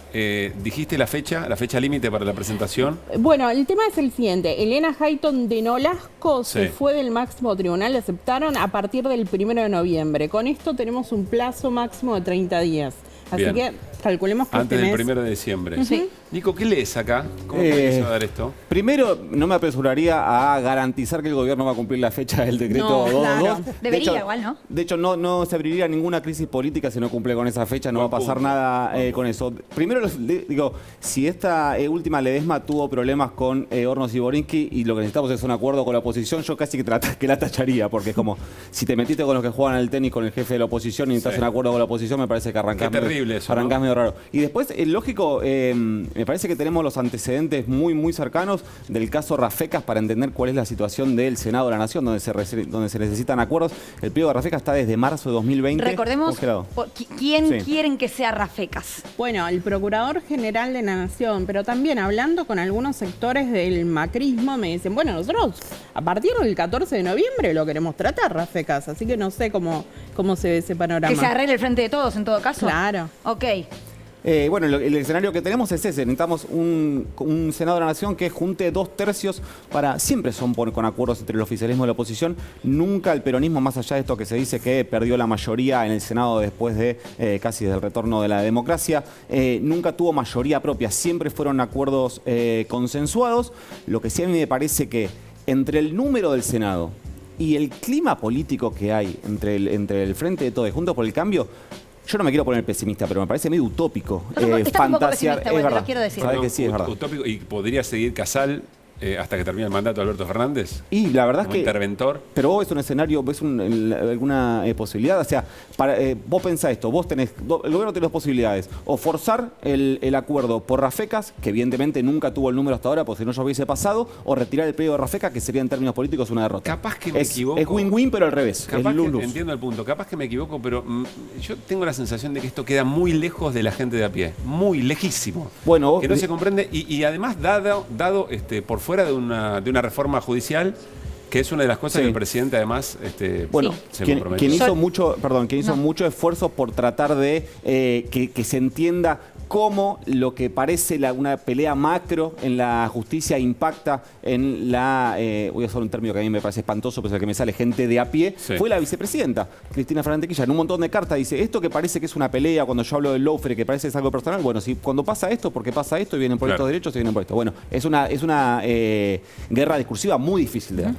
dijiste la fecha límite para la presentación. Bueno, el tema es el siguiente. Elena Hayton de Nolasco se Sí. fue del máximo tribunal, le aceptaron a partir del 1 de noviembre. Con esto tenemos un plazo máximo de 30 días. Así Bien. que calculemos que Antes este del mes... 1 de diciembre. Sí. Nico, ¿qué lees acá? ¿Cómo se va a dar esto? Primero, no me apresuraría a garantizar que el gobierno va a cumplir la fecha del decreto No, 222. claro. Debería igual, ¿no? De hecho, no se abriría ninguna crisis política si no cumple con esa fecha, no Buen va a pasar punto. nada con eso. Primero, digo, si esta última Ledesma tuvo problemas con Hornos y Borinsky y lo que necesitamos es un acuerdo con la oposición, yo casi que la tacharía, porque es como, si te metiste con los que juegan al tenis con el jefe de la oposición y necesitas Sí. un acuerdo con la oposición, me parece que arrancás, Qué terrible eso, ¿no? arrancás medio raro. Y después, lógico, me parece que tenemos los antecedentes muy, muy cercanos del caso Rafecas para entender cuál es la situación del Senado de la Nación, donde se necesitan acuerdos. El pliego de Rafecas está desde marzo de 2020 Recordemos, congelado. ¿quién Sí. quieren que sea Rafecas? Bueno, el Procurador General de la Nación, pero también hablando con algunos sectores del macrismo, me dicen, bueno, nosotros a partir del 14 de noviembre lo queremos tratar, Rafecas, así que no sé cómo se ve ese panorama. Que se arregle el frente de todos, en todo caso. Claro. Ok. Bueno, el escenario que tenemos es ese. Necesitamos un Senado de la Nación que junte 2/3 siempre son con acuerdos entre el oficialismo y la oposición. Nunca el peronismo, más allá de esto que se dice que perdió la mayoría en el Senado después de casi del retorno de la democracia, nunca tuvo mayoría propia. Siempre fueron acuerdos consensuados. Lo que sí a mí me parece que entre el número del Senado y el clima político que hay entre el Frente de Todos y Juntos por el Cambio, yo no me quiero poner pesimista, pero me parece medio utópico Estás un poco fantasear. pesimista, igual, te lo quiero decir. Sabes que sí, es verdad. Utópico, y podría seguir Casal hasta que termine el mandato de Alberto Fernández? Y la verdad es Como que... interventor. Pero vos ves un escenario, ves alguna posibilidad. O sea, vos pensás esto, el gobierno tiene dos posibilidades. O forzar el acuerdo por Rafecas, que evidentemente nunca tuvo el número hasta ahora, porque si no ya hubiese pasado, o retirar el pedido de Rafecas, que sería en términos políticos una derrota. Capaz que me equivoco. Es win-win, pero al revés. Capaz Es lose-lose. que, entiendo el punto. Capaz que me equivoco, pero yo tengo la sensación de que esto queda muy lejos de la gente de a pie. Muy lejísimo. Bueno, vos- que no se comprende. Y además, dado por fuera de una reforma judicial, que es una de las cosas Sí. que el presidente además Bueno, se quien comprometió. hizo No. mucho esfuerzo por tratar de que se entienda cómo lo que parece una pelea macro en la justicia impacta en voy a usar un término que a mí me parece espantoso, pero es el que me sale, gente de a pie, Sí. fue la vicepresidenta, Cristina Fernández de Kirchner. En un montón de cartas dice, esto que parece que es una pelea, cuando yo hablo del lawfare, que parece que es algo personal, bueno, si cuando pasa esto, porque pasa esto, y vienen por Claro. estos derechos, y vienen por esto. Bueno, es una guerra discursiva muy difícil de dar.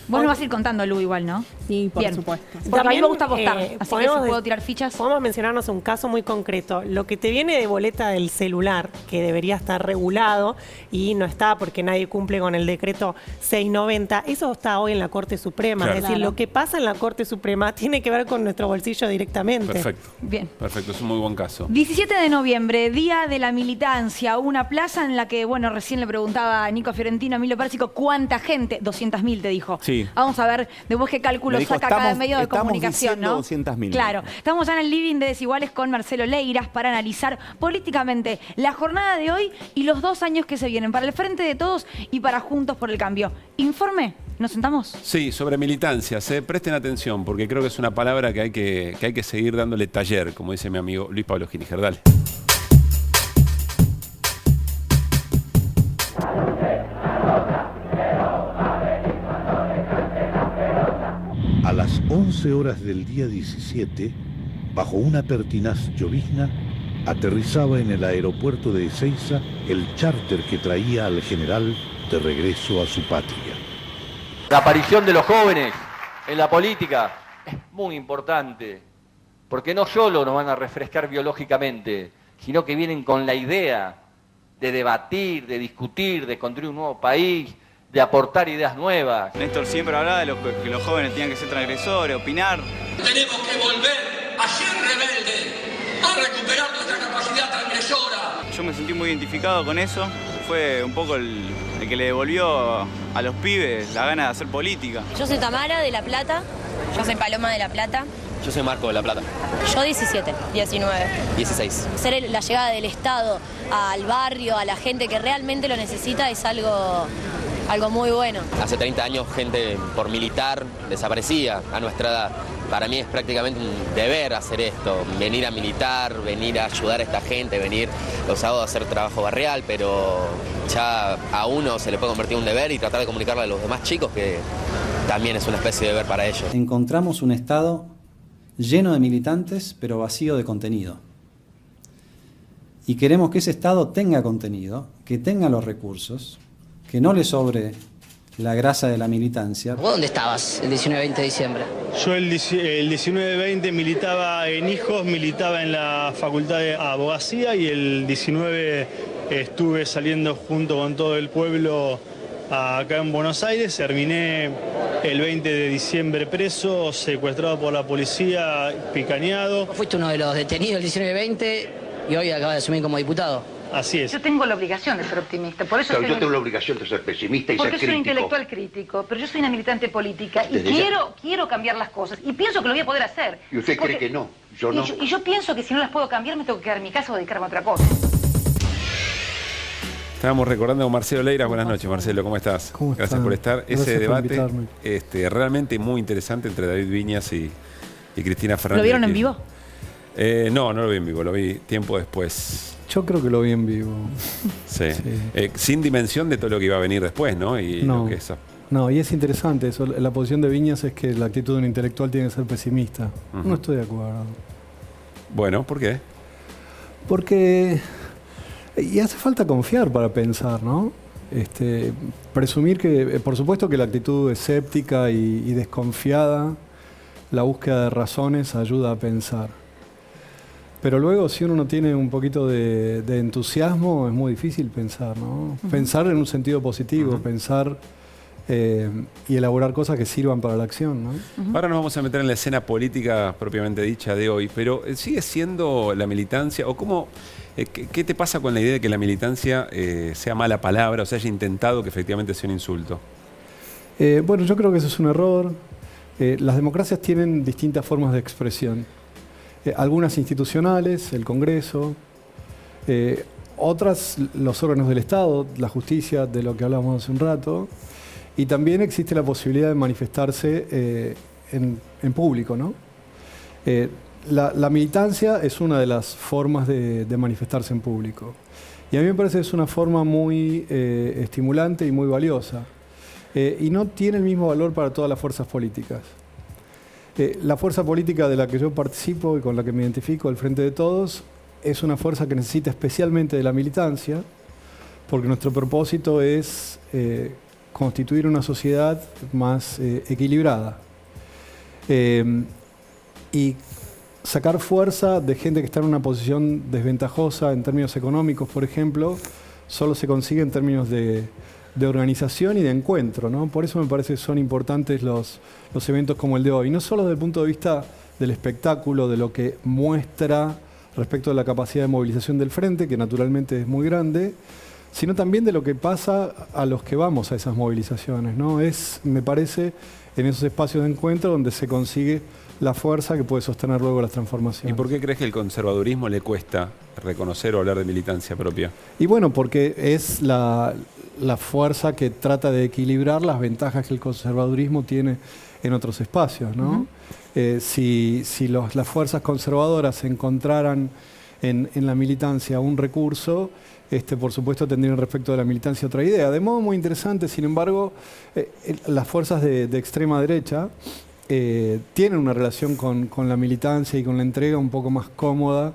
Vos nos vas a ir contando, Lu, igual, ¿no? Sí, por Bien. supuesto. Porque a mí me gusta apostar, así que si podemos puedo tirar fichas. Podemos mencionarnos un caso muy concreto. Lo que te viene de boleta del celular, que debería estar regulado y no está porque nadie cumple con el decreto 690, eso está hoy en la Corte Suprema. Claro. Es decir, Claro. lo que pasa en la Corte Suprema tiene que ver con nuestro bolsillo directamente. Perfecto. Bien. Perfecto, es un muy buen caso. 17 de noviembre, Día de la Militancia, una plaza en la que, bueno, recién le preguntaba a Nico Fiorentino, a Emilio Pérsico, ¿cuánta gente? 200.000 te dijo. Sí. Vamos a ver después qué cálculo Me dijo, saca cada estamos- medio de estamos comunicación, diciendo ¿no? 200.000. Claro. Estamos ya en el living de Desiguales con Marcelo Leiras para analizar políticamente la jornada de hoy y los 2 años que se vienen para el Frente de Todos y para Juntos por el Cambio. Informe, ¿nos sentamos? Sí, sobre militancia. Presten atención, porque creo que es una palabra que hay que seguir dándole taller, como dice mi amigo Luis Pablo Giniger. Dale. A las 11 horas del día 17, bajo una pertinaz llovizna, aterrizaba en el aeropuerto de Ezeiza el charter que traía al general de regreso a su patria. La aparición de los jóvenes en la política es muy importante, porque no solo nos van a refrescar biológicamente, sino que vienen con la idea de debatir, de discutir, de construir un nuevo país, de aportar ideas nuevas. Néstor siempre hablaba de que los jóvenes tenían que ser transgresores, opinar. Tenemos que volver a ser rebeldes, a recuperar nuestra capacidad transgresora. Yo me sentí muy identificado con eso. Fue un poco el que le devolvió a los pibes la gana de hacer política. Yo soy Tamara de La Plata. Yo soy Paloma de La Plata. Yo soy Marco de La Plata. Yo 17, 19. 16. Ser la llegada del Estado al barrio, a la gente que realmente lo necesita es algo muy bueno. Hace 30 años gente por militar desaparecía a nuestra edad. Para mí es prácticamente un deber hacer esto, venir a militar, venir a ayudar a esta gente, venir los sábados a hacer trabajo barrial, pero ya a uno se le puede convertir en un deber y tratar de comunicarle a los demás chicos que también es una especie de deber para ellos. Encontramos un Estado lleno de militantes, pero vacío de contenido. Y queremos que ese Estado tenga contenido, que tenga los recursos, que no le sobre la grasa de la militancia. ¿Vos dónde estabas el 19-20 de diciembre? Yo el 19-20 militaba en Hijos, militaba en la Facultad de Abogacía y el 19 estuve saliendo junto con todo el pueblo acá en Buenos Aires. Terminé el 20 de diciembre preso, secuestrado por la policía, picaneado. Fuiste uno de los detenidos el 19-20 y hoy acabas de asumir como diputado. Así es. Yo tengo la obligación de ser optimista, por eso Claro, yo tengo la obligación de ser pesimista y ser porque soy crítico. intelectual crítico, pero yo soy una militante política y Desde ya. quiero cambiar las cosas y pienso que lo voy a poder hacer. ¿Y usted cree que no? Yo no. Y yo pienso que si no las puedo cambiar me tengo que quedar en mi casa o dedicarme a otra cosa. Estábamos recordando con Marcelo Leiras. Buenas noches, Marcelo, ¿cómo estás? ¿Cómo Gracias están? por estar. Gracias Ese por debate invitarme. realmente muy interesante entre David Viñas y Cristina Fernández. ¿Lo vieron en vivo? No, no lo vi en vivo, lo vi tiempo después. Yo creo que lo vi en vivo. Sí. Sin dimensión de todo lo que iba a venir después, ¿no? Y No. lo que es. No, y es interesante eso. La posición de Viñas es que la actitud de un intelectual tiene que ser pesimista. Ujú. No estoy de acuerdo. Bueno, ¿por qué? Porque... Y hace falta confiar para pensar, ¿no? Presumir que, por supuesto que la actitud escéptica y desconfiada, la búsqueda de razones ayuda a pensar. Pero luego, si uno no tiene un poquito de entusiasmo, es muy difícil pensar, ¿no? Pensar en un sentido positivo, pensar y elaborar cosas que sirvan para la acción, ¿no? Ahora nos vamos a meter en la escena política propiamente dicha de hoy, pero ¿sigue siendo la militancia o cómo... ¿Qué te pasa con la idea de que la militancia sea mala palabra o se haya intentado que efectivamente sea un insulto? Bueno, yo creo que eso es un error. Las democracias tienen distintas formas de expresión. Algunas institucionales, el Congreso, otras los órganos del Estado, la justicia, de lo que hablábamos hace un rato, y también existe la posibilidad de manifestarse en público, ¿no? La militancia es una de las formas de manifestarse en público. Y a mí me parece que es una forma muy estimulante y muy valiosa. Y no tiene el mismo valor para todas las fuerzas políticas. La fuerza política de la que yo participo y con la que me identifico, el Frente de Todos, es una fuerza que necesita especialmente de la militancia, porque nuestro propósito es constituir una sociedad más equilibrada. Y sacar fuerza de gente que está en una posición desventajosa en términos económicos, por ejemplo, solo se consigue en términos de organización y de encuentro, ¿no? Por eso me parece que son importantes los eventos como el de hoy, no solo desde el punto de vista del espectáculo, de lo que muestra respecto de la capacidad de movilización del Frente, que naturalmente es muy grande, sino también de lo que pasa a los que vamos a esas movilizaciones, ¿no? Es, me parece, en esos espacios de encuentro donde se consigue la fuerza que puede sostener luego las transformaciones. ¿Y por qué crees que el conservadurismo le cuesta reconocer o hablar de militancia propia? Y bueno, porque es la fuerza que trata de equilibrar las ventajas que el conservadurismo tiene en otros espacios, ¿no? Si las fuerzas conservadoras encontraran en la militancia un recurso, por supuesto tendrían respecto de la militancia otra idea. De modo muy interesante, sin embargo, las fuerzas de extrema derecha tienen una relación con la militancia y con la entrega un poco más cómoda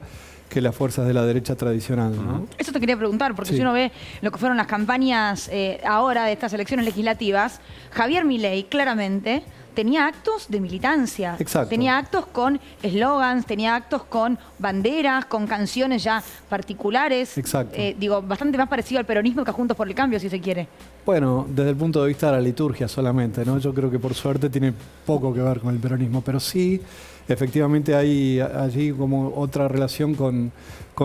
que las fuerzas de la derecha tradicional, ¿no? Eso te quería preguntar, porque Sí. si uno ve lo que fueron las campañas ahora de estas elecciones legislativas, Javier Milei claramente tenía actos de militancia. Exacto. Tenía actos con eslogans, tenía actos con banderas, con canciones ya particulares. Exacto. Digo, bastante más parecido al peronismo que a Juntos por el Cambio, si se quiere. Bueno, desde el punto de vista de la liturgia solamente, ¿no? Yo creo que por suerte tiene poco que ver con el peronismo, pero sí, efectivamente hay allí como otra relación con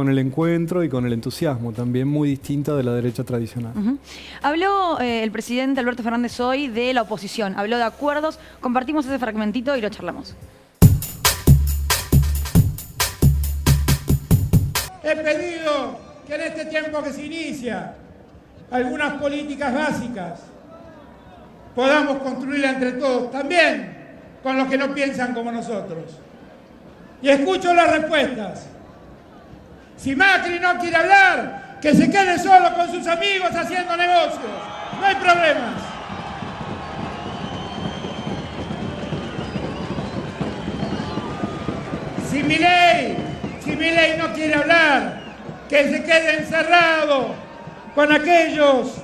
el encuentro y con el entusiasmo, también muy distinta de la derecha tradicional. Habló el presidente Alberto Fernández hoy de la oposición, habló de acuerdos, compartimos ese fragmentito y lo charlamos. He pedido que en este tiempo que se inicia, algunas políticas básicas podamos construirlas entre todos, también con los que no piensan como nosotros. Y escucho las respuestas. Si Macri no quiere hablar, que se quede solo con sus amigos haciendo negocios. No hay problemas. Si Milei no quiere hablar, que se quede encerrado con aquellos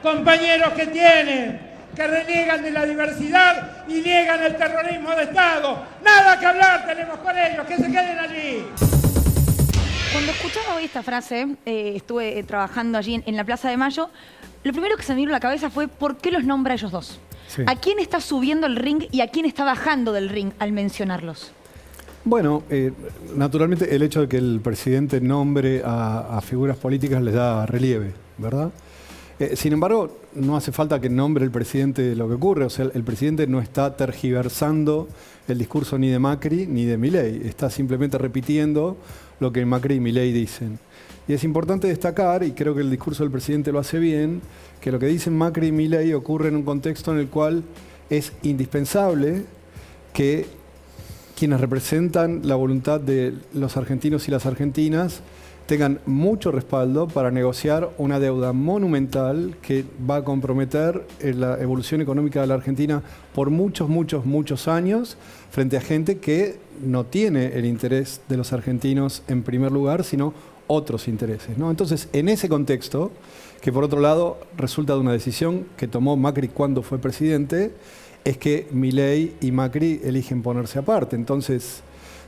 compañeros que tienen, que reniegan de la diversidad y niegan el terrorismo de Estado. Nada que hablar tenemos con ellos, que se queden allí. Cuando escuchaba hoy esta frase, estuve trabajando allí en la Plaza de Mayo, lo primero que se me vino a la cabeza fue ¿por qué los nombra a ellos dos? Sí. ¿A quién está subiendo el ring y a quién está bajando del ring al mencionarlos? Bueno, naturalmente el hecho de que el presidente nombre a figuras políticas les da relieve, ¿verdad? Sin embargo, no hace falta que nombre el presidente lo que ocurre. O sea, el presidente no está tergiversando el discurso ni de Macri ni de Milei. Está simplemente repitiendo lo que Macri y Milei dicen. Y es importante destacar, y creo que el discurso del presidente lo hace bien, que lo que dicen Macri y Milei ocurre en un contexto en el cual es indispensable que quienes representan la voluntad de los argentinos y las argentinas tengan mucho respaldo para negociar una deuda monumental que va a comprometer la evolución económica de la Argentina por muchos años frente a gente que no tiene el interés de los argentinos en primer lugar, sino otros intereses, ¿no? Entonces, en ese contexto, que por otro lado resulta de una decisión que tomó Macri cuando fue presidente, es que Milei y Macri eligen ponerse aparte. Entonces,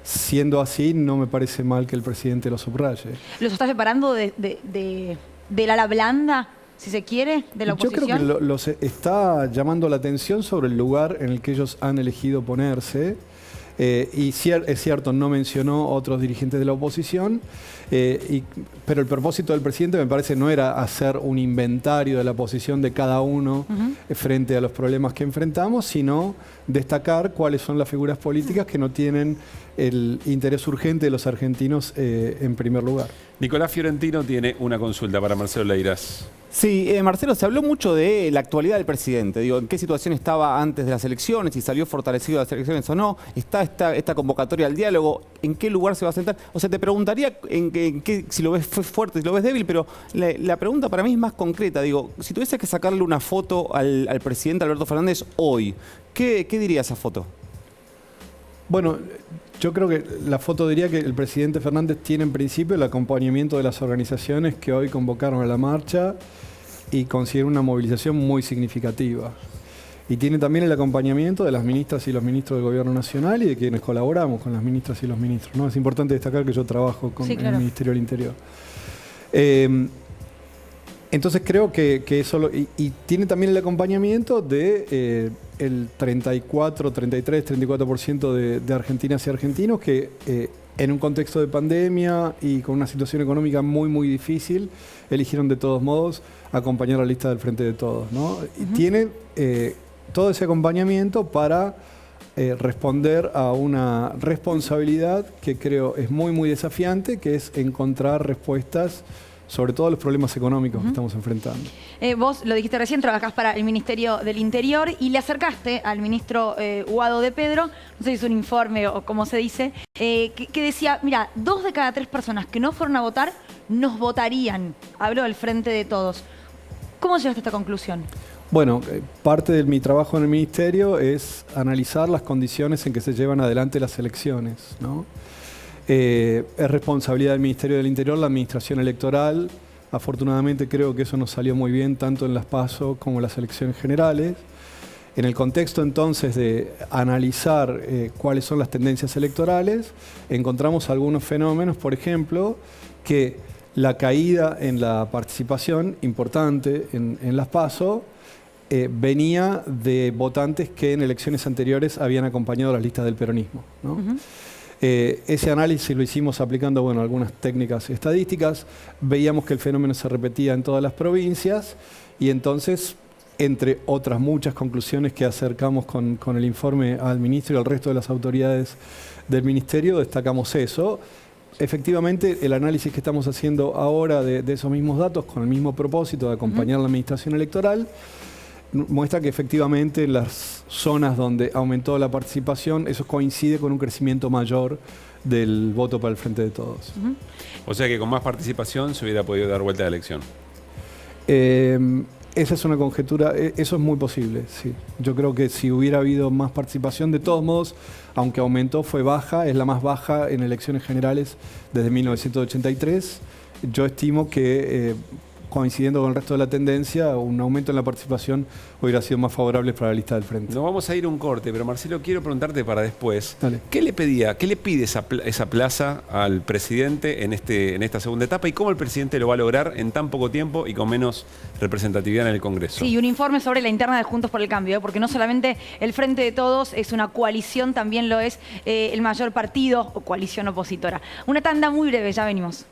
siendo así, no me parece mal que el presidente lo subraye. ¿Los está separando del ala blanda, si se quiere, de la oposición? Yo creo que los está llamando la atención sobre el lugar en el que ellos han elegido ponerse. Y es cierto, no mencionó otros dirigentes de la oposición, pero el propósito del presidente me parece no era hacer un inventario de la posición de cada uno frente a los problemas que enfrentamos, sino destacar cuáles son las figuras políticas que no tienen el interés urgente de los argentinos en primer lugar. Nicolás Fiorentino tiene una consulta para Marcelo Leiras. Sí, Marcelo, se habló mucho de la actualidad del presidente. Digo, ¿en qué situación estaba antes de las elecciones? Si salió fortalecido de las elecciones o no. ¿Está esta convocatoria al diálogo? ¿En qué lugar se va a sentar? O sea, te preguntaría si lo ves fuerte, si lo ves débil, pero la pregunta para mí es más concreta. Digo, si tuvieses que sacarle una foto al presidente Alberto Fernández hoy, ¿qué diría esa foto? Bueno, yo creo que la foto diría que el presidente Fernández tiene en principio el acompañamiento de las organizaciones que hoy convocaron a la marcha y consiguieron una movilización muy significativa. Y tiene también el acompañamiento de las ministras y los ministros del Gobierno Nacional y de quienes colaboramos con las ministras y los ministros, ¿no? Es importante destacar que yo trabajo con el Ministerio del Interior. Entonces creo que eso y tiene también el acompañamiento de el 34% de argentinas y argentinos que en un contexto de pandemia y con una situación económica muy, muy difícil, eligieron de todos modos acompañar a la lista del Frente de Todos, ¿no? Y tiene todo ese acompañamiento para responder a una responsabilidad que creo es muy, muy desafiante, que es encontrar respuestas sobre todo los problemas económicos que estamos enfrentando. Vos lo dijiste recién, trabajás para el Ministerio del Interior y le acercaste al ministro Guado de Pedro, no sé si es un informe o como se dice, que decía, mira, 2 de cada 3 personas que no fueron a votar nos votarían. Habló del Frente de Todos. ¿Cómo llegaste a esta conclusión? Bueno, parte de mi trabajo en el Ministerio es analizar las condiciones en que se llevan adelante las elecciones, ¿no? Es responsabilidad del Ministerio del Interior la administración electoral. Afortunadamente creo que eso nos salió muy bien tanto en las PASO como en las elecciones generales. En el contexto entonces de analizar cuáles son las tendencias electorales, encontramos algunos fenómenos, por ejemplo, que la caída en la participación importante en las PASO venía de votantes que en elecciones anteriores habían acompañado las listas del peronismo, ¿no? Ese análisis lo hicimos aplicando algunas técnicas estadísticas, veíamos que el fenómeno se repetía en todas las provincias y entonces, entre otras muchas conclusiones que acercamos con el informe al ministro y al resto de las autoridades del ministerio, destacamos eso. Efectivamente, el análisis que estamos haciendo ahora de esos mismos datos, con el mismo propósito de acompañar la administración electoral, muestra que efectivamente en las zonas donde aumentó la participación, eso coincide con un crecimiento mayor del voto para el Frente de Todos. O sea que con más participación se hubiera podido dar vuelta a la elección. Esa es una conjetura, eso es muy posible, sí. Yo creo que si hubiera habido más participación, de todos modos, aunque aumentó, fue baja, es la más baja en elecciones generales desde 1983. Yo estimo que coincidiendo con el resto de la tendencia, un aumento en la participación hubiera sido más favorable para la lista del Frente. Nos vamos a ir a un corte, pero Marcelo, quiero preguntarte para después. Dale. ¿Qué le pide esa plaza al presidente en esta segunda etapa y cómo el presidente lo va a lograr en tan poco tiempo y con menos representatividad en el Congreso? Sí, y un informe sobre la interna de Juntos por el Cambio, porque no solamente el Frente de Todos es una coalición, también lo es el mayor partido o coalición opositora. Una tanda muy breve, ya venimos.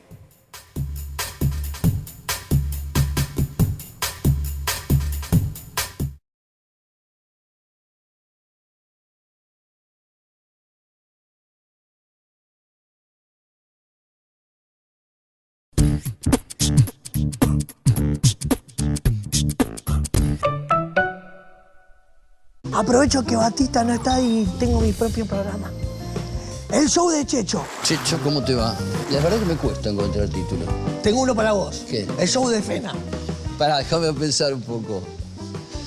Aprovecho que Batista no está y tengo mi propio programa. El show de Checho. Checho, ¿cómo te va? La verdad que me cuesta encontrar título. Tengo uno para vos. ¿Qué? El show de Fena. Pará, déjame pensar un poco.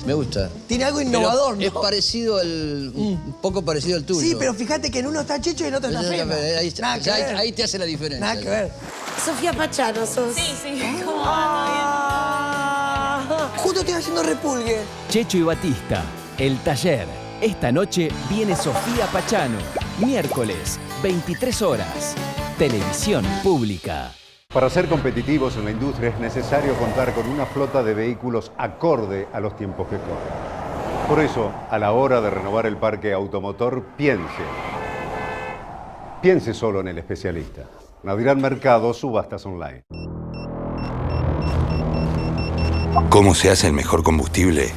Me gusta. Tiene algo innovador, pero ¿no? Es parecido al... un poco parecido al tuyo. Sí, pero fíjate que en uno está Checho y en otro está Fena. Ahí te hace la diferencia. Nada que ver. Sofía Pachano, sos. Sí. ¿Cómo Justo estoy haciendo repulgue. Checho y Batista, El Taller. Esta noche viene Sofía Pachano. Miércoles, 23 horas. Televisión Pública. Para ser competitivos en la industria es necesario contar con una flota de vehículos acorde a los tiempos que corren. Por eso, a la hora de renovar el parque automotor, piense solo en el especialista. Nadirán Mercado, subastas online. ¿Cómo se hace el mejor combustible?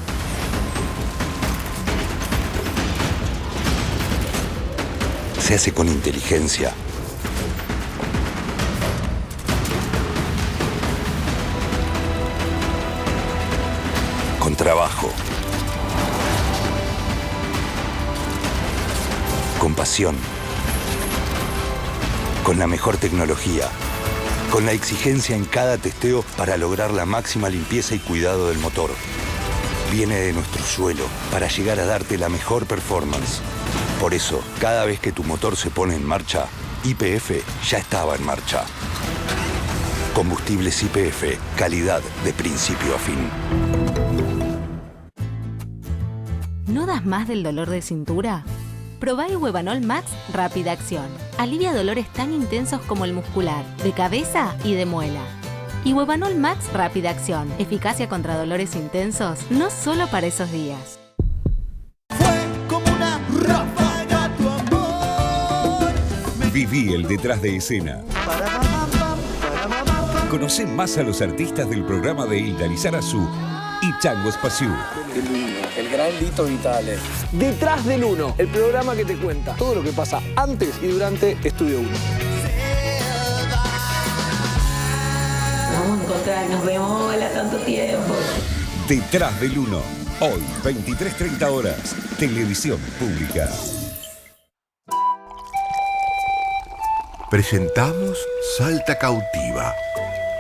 Se hace con inteligencia. Con trabajo. Con pasión. Con la mejor tecnología. Con la exigencia en cada testeo para lograr la máxima limpieza y cuidado del motor. Viene de nuestro suelo para llegar a darte la mejor performance. Por eso, cada vez que tu motor se pone en marcha, YPF ya estaba en marcha. Combustibles YPF, calidad de principio a fin. ¿No das más del dolor de cintura? Probá el Huevanol Max Rápida Acción. Alivia dolores tan intensos como el muscular, de cabeza y de muela. Y Huevanol Max Rápida Acción. Eficacia contra dolores intensos, no solo para esos días. Viví el detrás de escena. Conocé más a los artistas del programa de Hilda Lizarazu y Chango Espaciú. El gran Lito Vitale. Detrás del Uno, el programa que te cuenta todo lo que pasa antes y durante Estudio 1. Vamos a encontrarnos, vemos, hola, tanto tiempo. Detrás del Uno, hoy, 23:30 horas, Televisión Pública. Presentamos Salta Cautiva,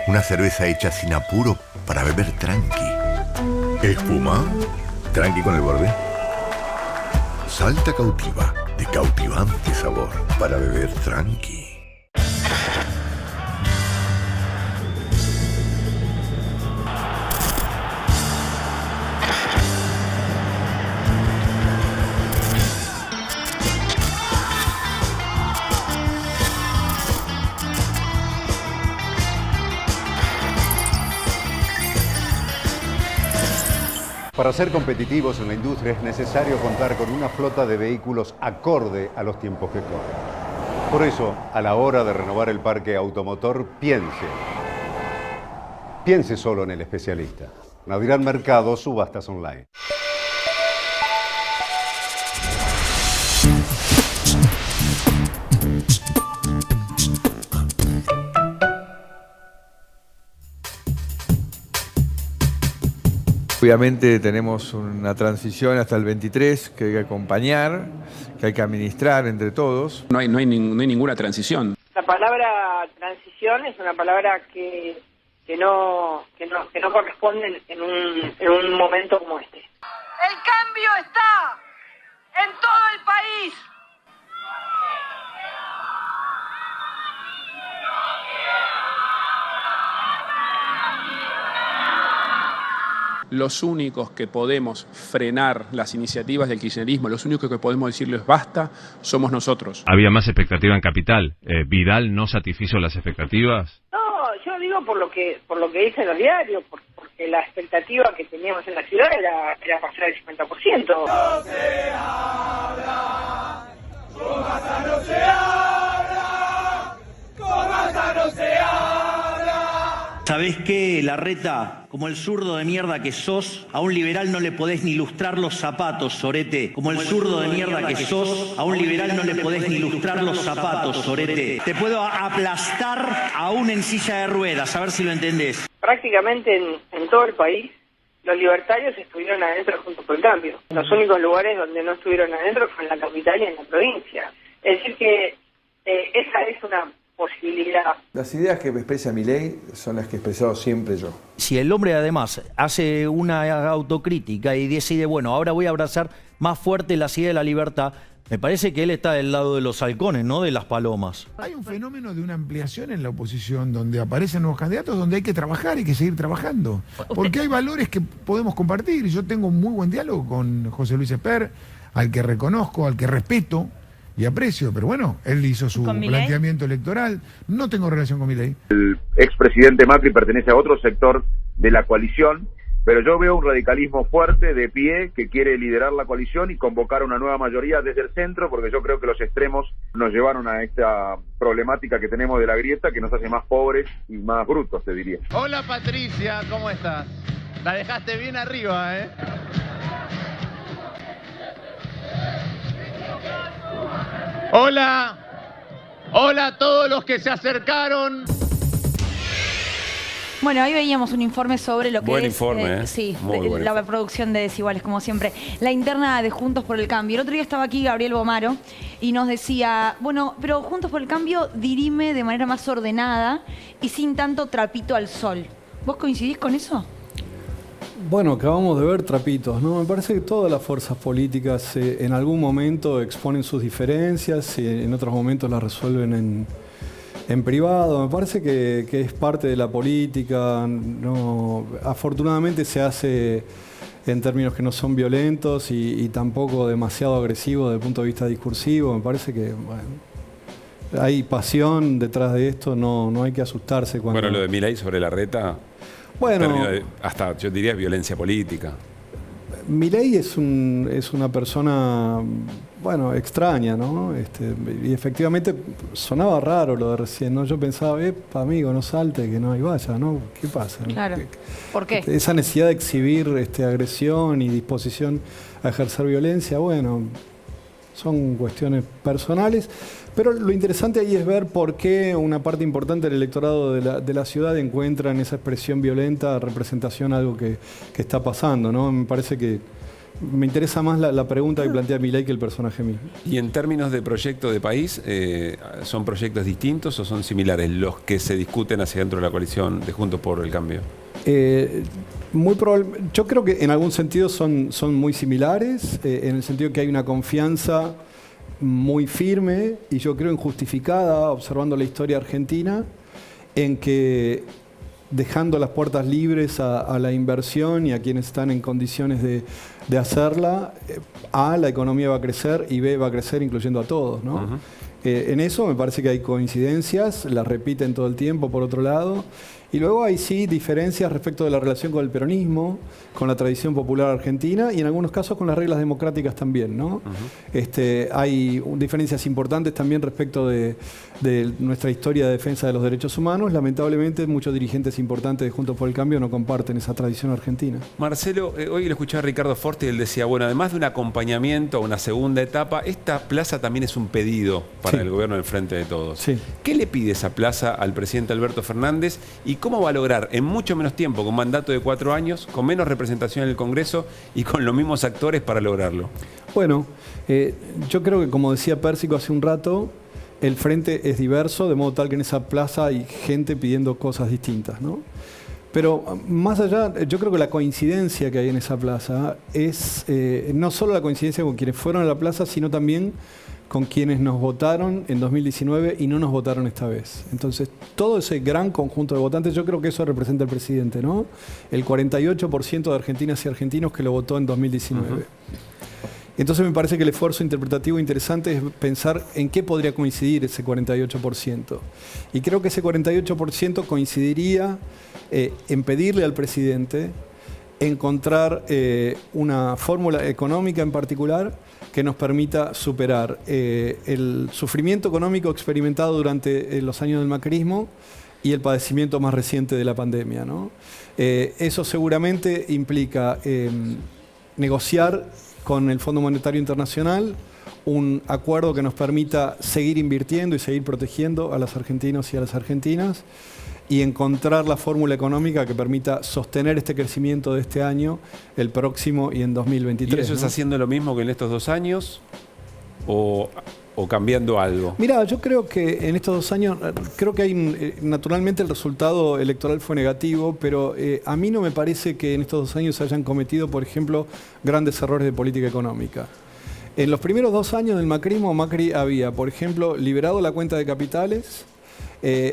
una cerveza hecha sin apuro para beber tranqui. ¿Espuma? ¿Tranqui con el borde? Salta Cautiva, de cautivante sabor para beber tranqui. Para ser competitivos en la industria es necesario contar con una flota de vehículos acorde a los tiempos que corren. Por eso, a la hora de renovar el parque automotor, piense solo en el especialista. Nadirán Mercado, subastas online. Obviamente tenemos una transición hasta el 23 que hay que acompañar, que hay que administrar entre todos. No hay ninguna transición. La palabra transición es una palabra que no corresponde en un momento como este. El cambio está en todo el país. Los únicos que podemos frenar las iniciativas del kirchnerismo, los únicos que podemos decirles basta, somos nosotros. Había más expectativa en Capital. ¿Vidal no satisfizo las expectativas? No, yo digo por lo que dicen los diarios, porque la expectativa que teníamos en la ciudad era pasar el 50%. No se habla, con Massa no se habla, con Massa no se habla. ¿Sabés qué, Larreta? Como el zurdo de mierda que sos, a un liberal no le podés ni lustrar los zapatos, sorete. Como el zurdo de mierda que sos, a un liberal no le podés ni lustrar los zapatos, sorete. Te puedo aplastar aún en silla de ruedas, a ver si lo entendés. Prácticamente en todo el país, los libertarios estuvieron adentro junto con el cambio. Los únicos lugares donde no estuvieron adentro fue en la capital y en la provincia. Es decir que esa es una posibilidad. Las ideas que expresa Milei son las que he expresado siempre yo. Si el hombre además hace una autocrítica y decide, bueno, ahora voy a abrazar más fuerte las ideas de la libertad, me parece que él está del lado de los halcones, no de las palomas. Hay un fenómeno de una ampliación en la oposición donde aparecen nuevos candidatos, donde hay que trabajar, hay que seguir trabajando. Porque hay valores que podemos compartir. Yo tengo un muy buen diálogo con José Luis Esper, al que reconozco, al que respeto, y aprecio, pero bueno, él hizo su planteamiento electoral. No tengo relación con Milei. El expresidente Macri pertenece a otro sector de la coalición, pero yo veo un radicalismo fuerte, de pie, que quiere liderar la coalición y convocar una nueva mayoría desde el centro, porque yo creo que los extremos nos llevaron a esta problemática que tenemos de la grieta, que nos hace más pobres y más brutos, te diría. Hola Patricia, ¿cómo estás? La dejaste bien arriba, ¿eh? Hola. Hola a todos los que se acercaron. Bueno, ahí veíamos un informe sobre lo que buen es informe, sí, buen la producción de Desiguales, como siempre. La interna de Juntos por el Cambio. El otro día estaba aquí Gabriel Bomaro y nos decía, bueno, pero Juntos por el Cambio dirime de manera más ordenada y sin tanto trapito al sol. ¿Vos coincidís con eso? Bueno, acabamos de ver trapitos, ¿no? Me parece que todas las fuerzas políticas en algún momento exponen sus diferencias y en otros momentos las resuelven en privado. Me parece que es parte de la política. No, afortunadamente se hace en términos que no son violentos y tampoco demasiado agresivos desde el punto de vista discursivo. Me parece que hay pasión detrás de esto, no hay que asustarse cuando... Bueno, lo de Milei sobre Larreta, bueno, hasta yo diría violencia política. Milei es una persona, bueno, extraña, ¿no? Y efectivamente sonaba raro lo de recién, ¿no? Yo pensaba, amigo, no salte, que no hay valla, ¿no? ¿Qué pasa? Claro. ¿Por qué? Esa necesidad de exhibir agresión y disposición a ejercer violencia, bueno, son cuestiones personales. Pero lo interesante ahí es ver por qué una parte importante del electorado de la ciudad encuentra en esa expresión violenta representación algo que está pasando, ¿no? Me parece que me interesa más la pregunta que plantea Milei que el personaje mismo. Y en términos de proyecto de país, ¿son proyectos distintos o son similares los que se discuten hacia dentro de la coalición de Juntos por el Cambio? Muy yo creo que en algún sentido son muy similares, en el sentido que hay una confianza muy firme y yo creo injustificada, observando la historia argentina, en que dejando las puertas libres a la inversión y a quienes están en condiciones de hacerla, A, la economía va a crecer y B, va a crecer incluyendo a todos, ¿no? Uh-huh. En eso me parece que hay coincidencias, las repiten todo el tiempo por otro lado, y luego hay sí diferencias respecto de la relación con el peronismo, con la tradición popular argentina y en algunos casos con las reglas democráticas también, ¿no? Uh-huh. Hay diferencias importantes también respecto de nuestra historia de defensa de los derechos humanos. Lamentablemente muchos dirigentes importantes de Juntos por el Cambio no comparten esa tradición argentina. Marcelo, hoy lo escuchaba a Ricardo Forte y él decía, bueno, además de un acompañamiento a una segunda etapa, esta plaza también es un pedido para el gobierno del Frente de Todos. Sí. ¿Qué le pide esa plaza al presidente Alberto Fernández y cómo va a lograr en mucho menos tiempo, con mandato de 4 años, con menos representación en el Congreso y con los mismos actores para lograrlo? Bueno, yo creo que como decía Pérsico hace un rato, el Frente es diverso, de modo tal que en esa plaza hay gente pidiendo cosas distintas, ¿no? Pero más allá, yo creo que la coincidencia que hay en esa plaza es no solo la coincidencia con quienes fueron a la plaza, sino también con quienes nos votaron en 2019 y no nos votaron esta vez. Entonces, todo ese gran conjunto de votantes, yo creo que eso representa el presidente, ¿no? El 48% de argentinas y argentinos que lo votó en 2019. Uh-huh. Entonces me parece que el esfuerzo interpretativo interesante es pensar en qué podría coincidir ese 48%. Y creo que ese 48% coincidiría en pedirle al presidente encontrar una fórmula económica en particular que nos permita superar el sufrimiento económico experimentado durante los años del macrismo y el padecimiento más reciente de la pandemia, ¿no? Eso seguramente implica negociar con el Fondo Monetario Internacional un acuerdo que nos permita seguir invirtiendo y seguir protegiendo a los argentinos y a las argentinas y encontrar la fórmula económica que permita sostener este crecimiento de este año, el próximo y en 2023. ¿Y eso es haciendo lo mismo que en estos 2 años o cambiando algo? Mira, yo creo que en estos 2 años, creo que hay, naturalmente el resultado electoral fue negativo, pero a mí no me parece que en estos 2 años se hayan cometido, por ejemplo, grandes errores de política económica. En los primeros 2 años del macrismo, Macri había, por ejemplo, liberado la cuenta de capitales,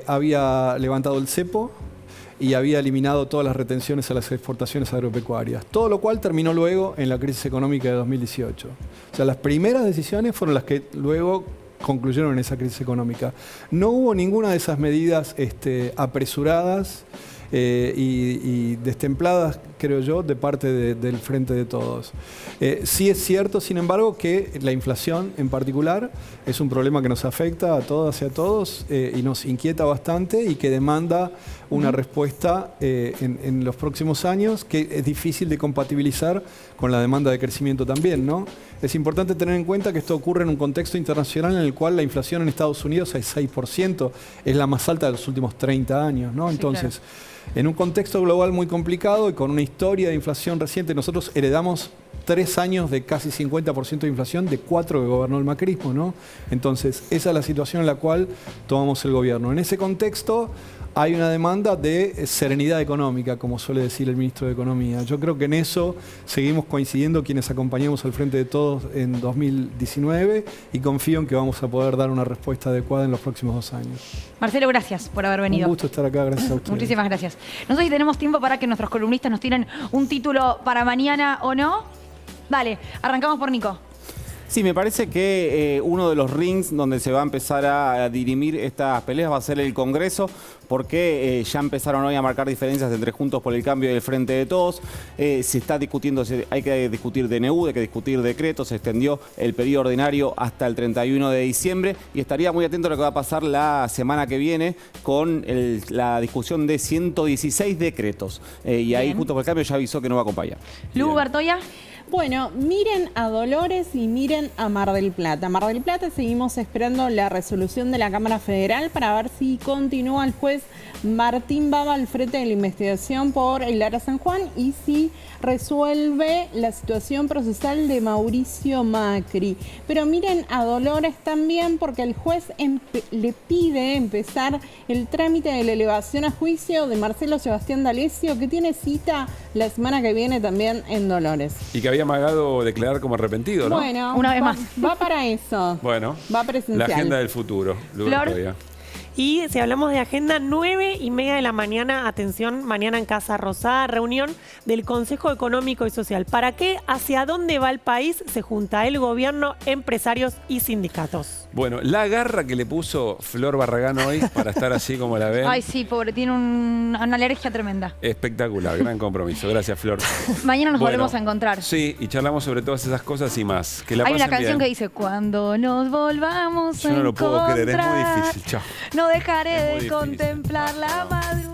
había levantado el cepo y había eliminado todas las retenciones a las exportaciones agropecuarias. Todo lo cual terminó luego en la crisis económica de 2018. O sea, las primeras decisiones fueron las que luego concluyeron en esa crisis económica. No hubo ninguna de esas medidas apresuradas y destempladas, creo yo, de parte del Frente de Todos. Sí es cierto, sin embargo, que la inflación en particular es un problema que nos afecta a todas y a todos y nos inquieta bastante y que demanda una respuesta en los próximos años que es difícil de compatibilizar con la demanda de crecimiento también, ¿no? Es importante tener en cuenta que esto ocurre en un contexto internacional en el cual la inflación en Estados Unidos es 6%, es la más alta de los últimos 30 años, ¿no? Entonces, sí, claro, en un contexto global muy complicado y con una historia de inflación reciente, nosotros heredamos 3 años de casi 50% de inflación de 4 que gobernó el macrismo, ¿no? Entonces, esa es la situación en la cual tomamos el gobierno. En ese contexto hay una demanda de serenidad económica, como suele decir el ministro de Economía. Yo creo que en eso seguimos coincidiendo quienes acompañamos al Frente de Todos en 2019 y confío en que vamos a poder dar una respuesta adecuada en los próximos 2 años. Marcelo, gracias por haber venido. Un gusto estar acá, gracias a ustedes. Muchísimas gracias. No sé si tenemos tiempo para que nuestros columnistas nos tiren un título para mañana o no. Dale, arrancamos por Nico. Sí, me parece que uno de los rings donde se va a empezar a dirimir estas peleas va a ser el Congreso, porque ya empezaron hoy a marcar diferencias entre Juntos por el Cambio y el Frente de Todos. Se está discutiendo, hay que discutir DNU, hay que discutir decretos, se extendió el periodo ordinario hasta el 31 de diciembre y estaría muy atento a lo que va a pasar la semana que viene con la discusión de 116 decretos. Y ahí Juntos por el Cambio ya avisó que no va a acompañar. Lu, Bertoya. Bueno, miren a Dolores y miren a Mar del Plata. Mar del Plata seguimos esperando la resolución de la Cámara Federal para ver si continúa el juez Martín Baba al frente de la investigación por el Lara San Juan y si resuelve la situación procesal de Mauricio Macri. Pero miren a Dolores también porque el juez le pide empezar el trámite de la elevación a juicio de Marcelo Sebastián D'Alessio, que tiene cita la semana que viene también en Dolores. Y que había amagado declarar como arrepentido, ¿no? Bueno, una vez más. Va para eso. Bueno, va presencial. La agenda del futuro. Flor. Y si hablamos de agenda, 9:30 de la mañana, atención, mañana en Casa Rosada, reunión del Consejo Económico y Social. ¿Para qué? ¿Hacia dónde va el país? Se junta el gobierno, empresarios y sindicatos. Bueno, la garra que le puso Flor Barragán hoy para estar así como la ven. Ay, sí, pobre, tiene una alergia tremenda. Espectacular, gran compromiso. Gracias, Flor. Mañana nos volvemos a encontrar. Sí, y charlamos sobre todas esas cosas y más. Que la Hay una pasen canción bien. que dice, cuando nos volvamos a Yo no lo puedo encontrar, creer, es muy difícil. Chao. no dejaré de contemplar la madrugada.